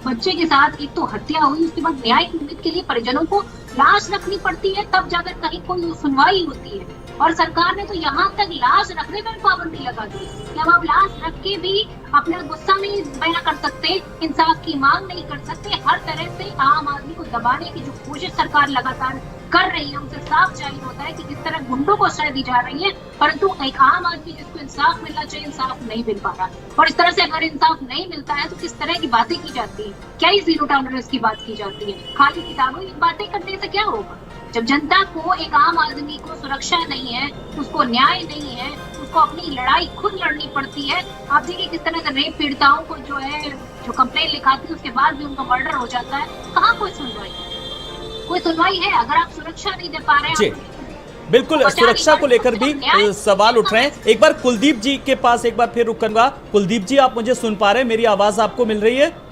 बच्चे के साथ एक तो हत्या हुई, उसके बाद न्याय की उम्मीद के लिए परिजनों को लाश रखनी पड़ती है, तब जाकर कहीं कोई सुनवाई होती है। और सरकार ने तो यहाँ तक लाश रखने पर पाबंदी लगा दी कि अब आप लाश रख के भी अपना गुस्सा नहीं बयां कर सकते, इंसाफ की मांग नहीं कर सकते। हर तरह से आम आदमी को दबाने की जो कोशिश सरकार लगातार कर रही है, उनसे साफ जाहिर होता है कि किस तरह गुंडों को श्रेय दी जा रही है, परंतु एक आम आदमी जिसको इंसाफ मिलना चाहिए, इंसाफ नहीं मिल पा रहा। और इस तरह से अगर इंसाफ नहीं मिलता है तो किस तरह की बातें की जाती है? क्या ही जीरो टॉलरेंस की बात की जाती है? खाली किताबों की बातें करने से क्या होगा? जब जनता को, एक आम आदमी को सुरक्षा नहीं है, उसको न्याय नहीं है, उसको अपनी लड़ाई खुद लड़नी पड़ती है। आप देखिए किस तरह से रेप पीड़िताओं को जो है, जो कंप्लेन लिखाती है उसके बाद भी उनका मर्डर हो जाता है। कहाँ कोई सुनवाई? कोई सुनवाई है? अगर आप सुरक्षा नहीं दे पा रहे हैं, बिल्कुल सुरक्षा को लेकर भी सवाल उठ रहे हैं। एक बार कुलदीप जी के पास एक बार फिर रुकूंगा। कुलदीप जी, आप मुझे सुन पा रहे हैं? मेरी आवाज आपको मिल रही है?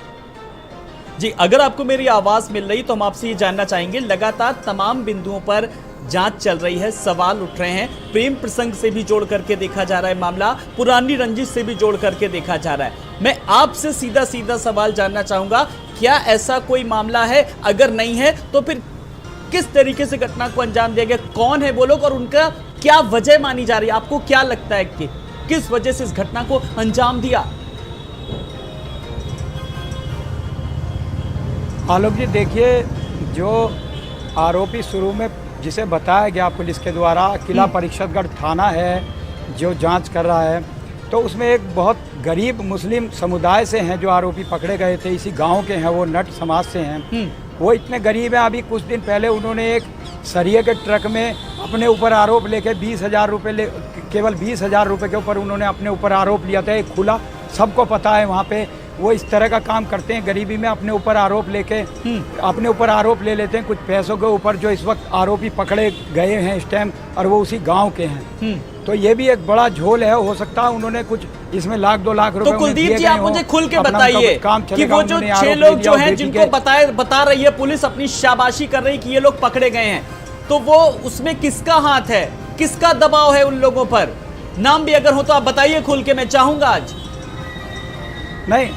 जी, अगर आपको मेरी आवाज मिल रही तो हम आपसे ये जानना चाहेंगे, लगातार तमाम बिंदुओं पर जांच चल रही है, सवाल उठ रहे हैं, प्रेम प्रसंग से भी जोड़ करके देखा जा रहा है मामला, पुरानी रंजिश से भी जोड़ करके देखा जा रहा है। मैं आपसे सीधा सीधा सवाल जानना चाहूंगा, क्या ऐसा कोई मामला है? अगर नहीं है तो फिर किस तरीके से घटना को अंजाम दिया गया? कौन है वो लोग और उनका क्या वजह मानी जा रही है? आपको क्या लगता है कि किस वजह से इस घटना को अंजाम दिया? आलोक जी, देखिए, जो आरोपी शुरू में जिसे बताया गया पुलिस के द्वारा, किला परिषदगढ़ थाना है जो जांच कर रहा है, तो उसमें एक बहुत गरीब मुस्लिम समुदाय से हैं जो आरोपी पकड़े गए थे, इसी गांव के हैं, वो नट समाज से हैं। वो इतने गरीब हैं, अभी कुछ दिन पहले उन्होंने एक सरिये के ट्रक में अपने ऊपर आरोप लेके 20,000 रुपये केवल 20,000 रुपये के ऊपर उन्होंने अपने ऊपर आरोप लिया था। एक खुला, सबको पता है वहाँ पे वो इस तरह का काम करते हैं, गरीबी में अपने ऊपर आरोप लेके अपने ऊपर आरोप ले लेते हैं कुछ पैसों के ऊपर, जो इस वक्त आरोपी पकड़े गए हैं इस टाइम, और वो उसी गांव के हैं। तो ये भी एक बड़ा झोल है, हो सकता है उन्होंने कुछ इसमें 1-2 लाख रुपए। तो कुलदीप जी, आप मुझे खुल के बताइए कि वो जो 6 लोग जो हैं जिनको बता रही है पुलिस, अपनी शाबाशी कर रही कि ये लोग पकड़े गए हैं, तो वो उसमें किसका हाथ है, किसका दबाव है उन लोगों पर? नाम भी अगर हो तो आप बताइए खुल के, मैं चाहूंगा आज। नहीं,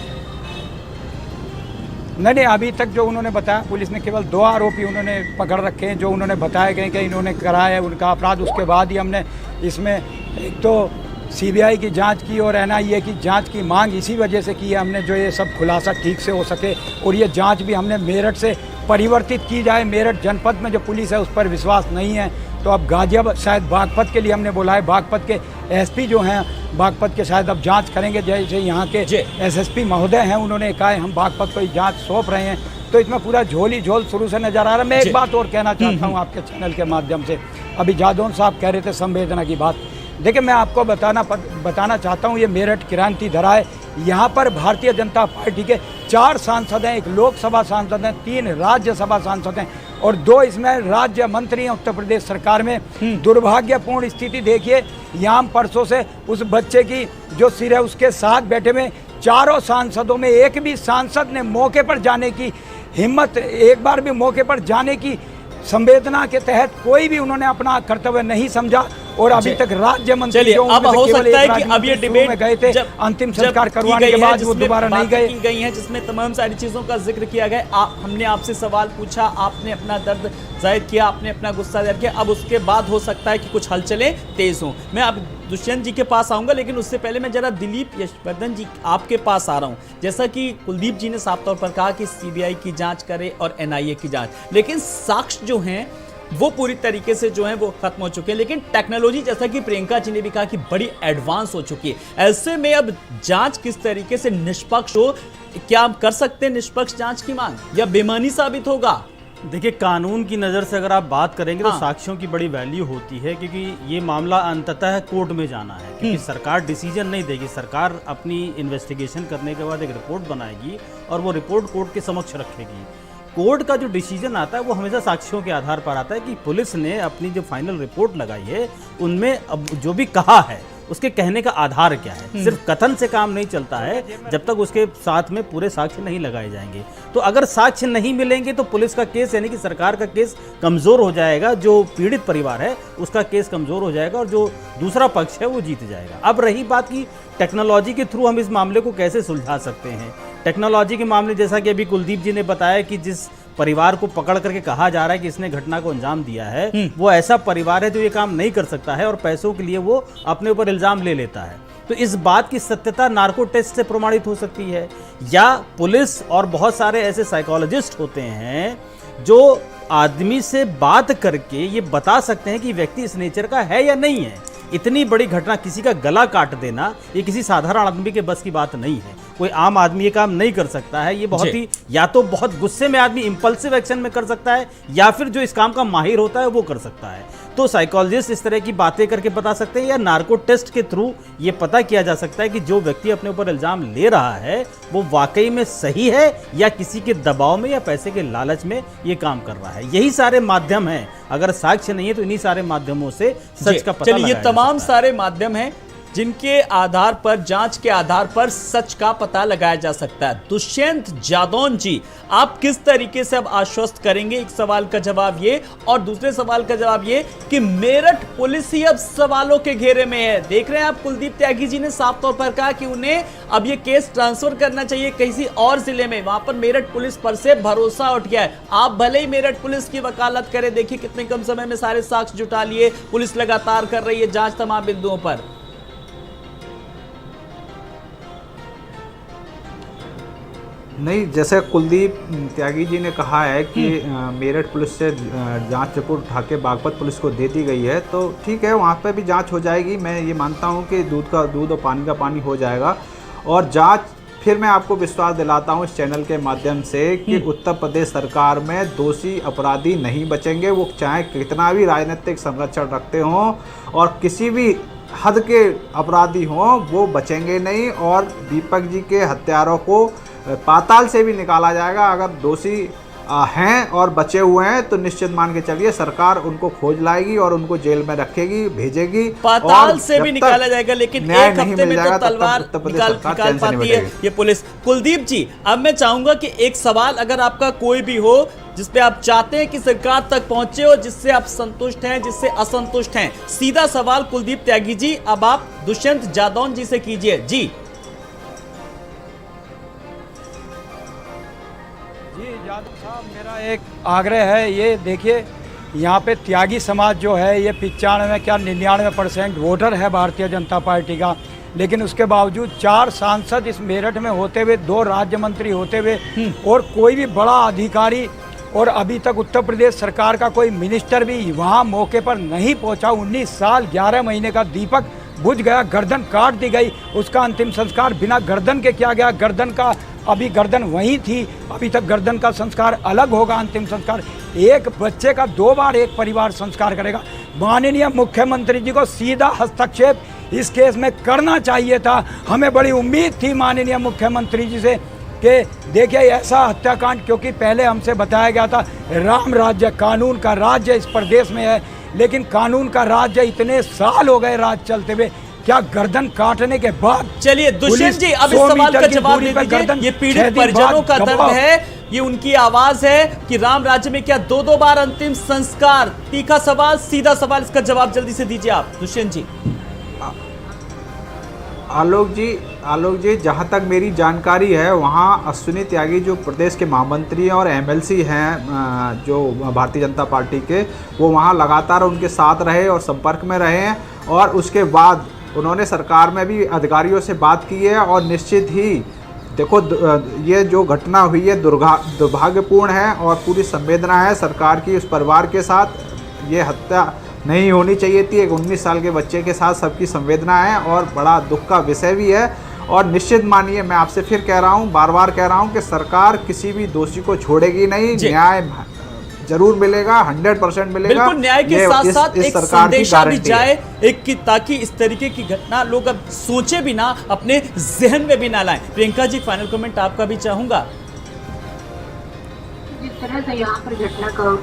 अभी तक जो उन्होंने बताया, पुलिस ने केवल 2 आरोपी उन्होंने पकड़ रखे हैं जो उन्होंने बताया गए कि इन्होंने कराया है उनका अपराध। उसके बाद ही हमने इसमें एक तो सीबीआई की जांच की और एनआईए की जांच की मांग इसी वजह से की है हमने, जो ये सब खुलासा ठीक से हो सके। और ये जांच भी हमने मेरठ से परिवर्तित की जाए। मेरठ जनपद में जो पुलिस है उस पर विश्वास नहीं है, तो अब गाजियाबाद, शायद बागपत के लिए हमने बोला है। बागपत के एसपी जो हैं बागपत के शायद अब जांच करेंगे, जैसे यहाँ के एसएसपी महोदय हैं, उन्होंने कहा है हम बागपत को जांच सौंप रहे हैं। तो इसमें पूरा झोल ही झोल शुरू से नजर आ रहा है। मैं एक बात और कहना चाहता हूँ आपके चैनल के माध्यम से, अभी जादौन साहब कह रहे थे संवेदना की बात। देखिए, मैं आपको बताना चाहता हूँ, ये मेरठ क्रांति धरा है। यहाँ पर भारतीय जनता पार्टी के 4 सांसद हैं, 1 लोकसभा सांसद हैं, 3 राज्यसभा सांसद हैं और 2 इसमें राज्य मंत्री हैं उत्तर प्रदेश सरकार में। दुर्भाग्यपूर्ण स्थिति देखिए, यहाँ परसों से उस बच्चे की जो सिर है उसके साथ बैठे हुए 4 सांसदों में एक भी सांसद ने मौके पर जाने की हिम्मत, एक बार भी मौके पर जाने की संवेदना के तहत कोई भी उन्होंने अपना कर्तव्य नहीं समझा। और अभी तक राज्य मंत्री चलिए, अब हो सकता है कि अब ये डिबेट में गए थे, अंतिम संस्कार करवाने के बाद वो दोबारा नहीं गए। की गई है जिसमें तमाम सारी चीजों का जिक्र किया गया। हमने आपसे सवाल पूछा, आपने अपना दर्द जाहिर किया, आपने अपना गुस्सा जाहिर किया। अब उसके बाद हो सकता है कि कुछ हलचलें तेज हों। मैं अब दुष्यंत जी के पास आऊंगा, लेकिन उससे पहले मैं जरा दिलीप यशवर्धन जी आपके पास आ रहा हूं। जैसा कि कुलदीप जी ने साफ तौर पर कहा कि सीबीआई की जांच करे और एनआईए की जांच, लेकिन साक्ष्य जो हैं वो पूरी तरीके से जो है वो खत्म हो चुके हैं। लेकिन टेक्नोलॉजी, जैसा कि प्रियंका जी ने भी कहा, कि बड़ी एडवांस हो चुकी है। ऐसे में अब जांच किस तरीके से निष्पक्ष हो, क्या हम कर सकते हैं निष्पक्ष जांच की मांग, या बेमानी साबित होगा? देखिए, कानून की नज़र से अगर आप बात करेंगे तो हाँ। साक्ष्यों की बड़ी वैल्यू होती है, क्योंकि ये मामला अंततः कोर्ट में जाना है। क्योंकि सरकार डिसीजन नहीं देगी, सरकार अपनी इन्वेस्टिगेशन करने के बाद एक रिपोर्ट बनाएगी और वो रिपोर्ट कोर्ट के समक्ष रखेगी। कोर्ट का जो डिसीजन आता है वो हमेशा साक्ष्यों के आधार पर आता है कि पुलिस ने अपनी जो फाइनल रिपोर्ट लगाई है उनमें अब जो भी कहा है उसके कहने का आधार क्या है। सिर्फ कथन से काम नहीं चलता है जब तक उसके साथ में पूरे साक्ष्य नहीं लगाए जाएंगे। तो अगर साक्ष्य नहीं मिलेंगे तो पुलिस का केस, यानी कि सरकार का केस कमज़ोर हो जाएगा। जो पीड़ित परिवार है उसका केस कमज़ोर हो जाएगा और जो दूसरा पक्ष है वो जीत जाएगा। अब रही बात कि टेक्नोलॉजी के थ्रू हम इस मामले को कैसे सुलझा सकते हैं। टेक्नोलॉजी के मामले, जैसा कि अभी कुलदीप जी ने बताया कि जिस परिवार को पकड़ करके कहा जा रहा है कि इसने घटना को अंजाम दिया है, वो ऐसा परिवार है जो ये काम नहीं कर सकता है और पैसों के लिए वो अपने ऊपर इल्जाम ले लेता है। तो इस बात की सत्यता नार्को टेस्ट से प्रमाणित हो सकती है, या पुलिस और बहुत सारे ऐसे साइकोलॉजिस्ट होते हैं जो आदमी से बात करके ये बता सकते हैं कि व्यक्ति इस नेचर का है या नहीं है। इतनी बड़ी घटना, किसी का गला काट देना, ये किसी साधारण आदमी के बस की बात नहीं है। कोई आम आदमी ये काम नहीं कर सकता है। ये बहुत ही, या तो बहुत गुस्से में आदमी इंपल्सिव एक्शन में कर सकता है, या फिर जो इस काम का माहिर होता है वो कर सकता है। तो साइकोलॉजिस्ट इस तरह की बातें करके बता सकते हैं, या नार्को टेस्ट के थ्रू ये पता किया जा सकता है कि जो व्यक्ति अपने ऊपर इल्जाम ले रहा है वो वाकई में सही है या किसी के दबाव में या पैसे के लालच में ये काम कर रहा है। यही सारे माध्यम हैं। अगर साक्ष्य नहीं है तो इन्हीं सारे माध्यमों से सच का पता लगाया जा सकता है। ये तमाम सारे माध्यम हैं जिनके आधार पर, जांच के आधार पर सच का पता लगाया जा सकता है। दुष्यंत जादौन जी, आप किस तरीके से अब आश्वस्त करेंगे? एक सवाल का जवाब ये, और दूसरे सवाल का जवाब ये कि मेरठ पुलिस ही अब सवालों के घेरे में है। देख रहे हैं आप, कुलदीप त्यागी जी ने साफ तौर पर कहा कि उन्हें अब ये केस ट्रांसफर करना चाहिए किसी और जिले में। वहां पर मेरठ पुलिस पर से भरोसा उठ गया है। आप भले ही मेरठ पुलिस की वकालत करें, देखिए कितने कम समय में सारे साक्ष्य जुटा लिए, पुलिस लगातार कर रही है जांच तमाम बिंदुओं पर। नहीं, जैसे कुलदीप त्यागी जी ने कहा है कि मेरठ पुलिस से जांच रिपोर्ट उठा के बागपत पुलिस को दे दी गई है, तो ठीक है, वहाँ पे भी जांच हो जाएगी। मैं ये मानता हूँ कि दूध का दूध और पानी का पानी हो जाएगा। और जांच, फिर मैं आपको विश्वास दिलाता हूँ इस चैनल के माध्यम से कि उत्तर प्रदेश सरकार में दोषी अपराधी नहीं बचेंगे। वो चाहे कितना भी राजनीतिक संरक्षण रखते हों और किसी भी हद के अपराधी हों, वो बचेंगे नहीं। और दीपक जी के हत्यारों को पाताल से भी निकाला जाएगा। अगर दोषी हैं और बचे हुए हैं तो निश्चित मान के चलिए सरकार उनको खोज लाएगी और उनको जेल में रखेगी, भेजेगी। पाताल से भी निकाला जाएगा, लेकिन एक हफ्ते में तो तलवार निकाल पाती है ये पुलिस। कुलदीप जी, अब मैं चाहूंगा कि एक सवाल अगर आपका कोई भी हो जिसपे आप चाहते हैं कि सरकार तक पहुंचे हो, जिससे आप संतुष्ट हैं, जिससे असंतुष्ट हैं, सीधा सवाल कुलदीप त्यागी जी अब आप दुष्यंत जादौन जी से कीजिए। जी यादव साहब, मेरा एक आग्रह है, ये देखिए यहाँ पे त्यागी समाज जो है ये 95 क्या 99% वोटर है भारतीय जनता पार्टी का, लेकिन उसके बावजूद 4 सांसद इस मेरठ में होते हुए, 2 राज्य मंत्री होते हुए और कोई भी बड़ा अधिकारी और अभी तक उत्तर प्रदेश सरकार का कोई मिनिस्टर भी वहाँ मौके पर नहीं पहुँचा। 19 साल 11 महीने का दीपक बुझ गया, गर्दन काट दी गई, उसका अंतिम संस्कार बिना गर्दन के किया गया। गर्दन का, अभी गर्दन वहीं थी, अभी तक गर्दन का संस्कार अलग होगा, अंतिम संस्कार। एक बच्चे का 2 बार एक परिवार संस्कार करेगा। माननीय मुख्यमंत्री जी को सीधा हस्तक्षेप इस केस में करना चाहिए था। हमें बड़ी उम्मीद थी माननीय मुख्यमंत्री जी से कि देखिए ऐसा हत्याकांड, क्योंकि पहले हमसे बताया गया था राम राज्य, कानून का राज्य इस प्रदेश में है, लेकिन कानून का राज्य इतने साल हो गए राज चलते हुए, क्या गर्दन काटने के बाद। चलिए दुष्यंत जी, अब इस सवाल का जवाब दे दीजिए। ये पीड़ित परिजनों का दर्द है, ये उनकी आवाज है कि राम राज्य में क्या 2-2 बार अंतिम संस्कार। तीखा सवाल, सीधा सवाल, इसका जवाब जल्दी से दीजिए आप दुष्यंत जी। आलोक जी, जहाँ तक मेरी जानकारी है वहाँ अश्विनी त्यागी जो प्रदेश के महामंत्री और एमएलसी हैं जो भारतीय जनता पार्टी के, वो वहाँ लगातार उनके साथ रहे और संपर्क में रहे हैं, और उसके बाद उन्होंने सरकार में भी अधिकारियों से बात की है। और निश्चित ही देखो ये जो घटना हुई है दुर्भाग्यपूर्ण है और पूरी संवेदना है सरकार की उस परिवार के साथ। ये हत्या नहीं होनी चाहिए थी, एक 19 साल के बच्चे के साथ सबकी संवेदना है और बड़ा दुख का विषय भी है। और निश्चित मानिए, मैं आपसे फिर कह रहा हूँ, बार बार कह रहा हूँ कि सरकार किसी भी दोषी को छोड़ेगी नहीं, न्याय जरूर मिलेगा, 100% मिलेगा। बिल्कुल, न्याय के साथ साथ एक संदेशा भी जाए ताकि इस तरीके की घटना लोग अब सोचे भी ना, अपने जहन में भी ना लाएं। प्रियंका जी, फाइनल कमेंट आपका भी चाहूंगा। जिस तरह से यहाँ पर घटना का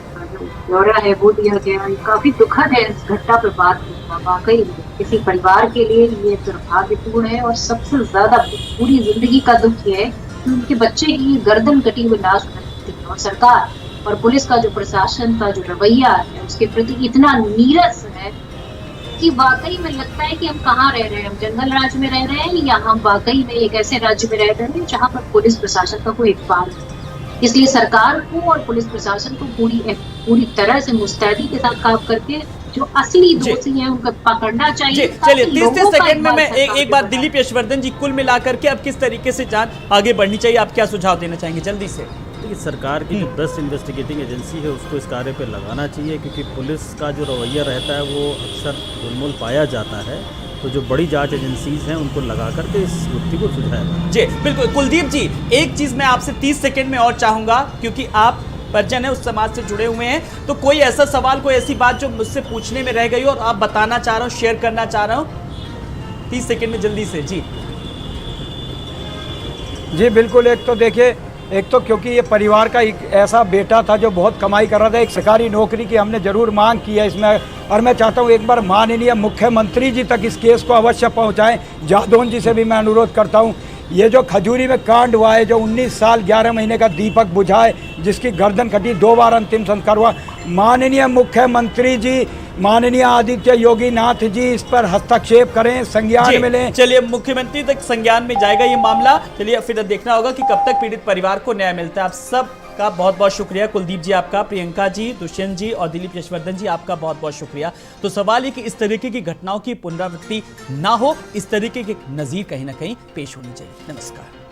ब्यौरा है वो दिया गया, काफी दुखद है इस घटना पर बात करना। वाकई किसी परिवार के लिए ये दुर्भाग्यपूर्ण है और सबसे ज्यादा पूरी जिंदगी का दुख ये है कि उनके बच्चे की गर्दन कटी हुई लाश मिलती है। और सरकार और पुलिस का जो प्रशासन का जो रवैया है उसके प्रति इतना नीरस है कि वाकई में लगता है कि हम कहाँ रह रहे हैं, हम जंगल राज्य में रह रहे हैं या हम वाकई में एक ऐसे राज्य में रह रहे हैं जहाँ पर पुलिस प्रशासन का कोई इकबाल नहीं। इसलिए सरकार को और पुलिस प्रशासन को पूरी तरह से मुस्तैदी के साथ काम करके जो असली दोषी हैं उनको पकड़ना चाहिए। चलिए 30 सेकंड में मैं एक बार दिलीप यशवर्धन जी, कुल मिलाकर के अब किस तरीके से जांच आगे बढ़नी चाहिए, आप क्या सुझाव देना चाहेंगे जल्दी से? देखिए, सरकार की जो बेस्ट इन्वेस्टिगेटिंग एजेंसी है उसको इस कार्य पे लगाना चाहिए, क्योंकि पुलिस का जो रवैया रहता है वो अक्सर गोलमोल पाया जाता है। तो जो बड़ी जांच एजेंसीज हैं उनको लगा करके इस युक्ति को सुझाया। जी बिल्कुल। कुलदीप जी, एक चीज मैं आपसे 30 सेकंड में और चाहूंगा, क्योंकि आप परिजन है, उस समाज से जुड़े हुए हैं, तो कोई ऐसा सवाल, कोई ऐसी बात जो मुझसे पूछने में रह गई हो और आप बताना चाह रहा हूँ, शेयर करना चाह रहा हूँ, 30 सेकंड में जल्दी से। जी बिल्कुल। एक तो क्योंकि ये परिवार का एक ऐसा बेटा था जो बहुत कमाई कर रहा था, एक सरकारी नौकरी की हमने ज़रूर मांग की है इसमें, और मैं चाहता हूँ एक बार माननीय मुख्यमंत्री जी तक इस केस को अवश्य पहुँचाएं। जादौन जी से भी मैं अनुरोध करता हूँ, ये जो खजूरी में कांड हुआ है, जो 19 साल 11 महीने का दीपक बुझाए जिसकी गर्दन कटी, 2 बार अंतिम संस्कार हुआ, माननीय मुख्यमंत्री जी, माननीय आदित्य योगी नाथ जी इस पर हस्तक्षेप करें, संज्ञान में लें। चलिए, मुख्यमंत्री तक संज्ञान में जाएगा ये मामला। चलिए फिर देखना होगा कि कब तक पीड़ित परिवार को न्याय मिलता है। आप सब का बहुत बहुत शुक्रिया। कुलदीप जी आपका, प्रियंका जी, दुष्यंत जी और दिलीप यशवर्धन जी आपका बहुत बहुत शुक्रिया। तो सवाल ये कि इस तरीके की घटनाओं की पुनरावृत्ति ना हो, इस तरीके की नजीर कहीं ना कहीं पेश होनी चाहिए। नमस्कार।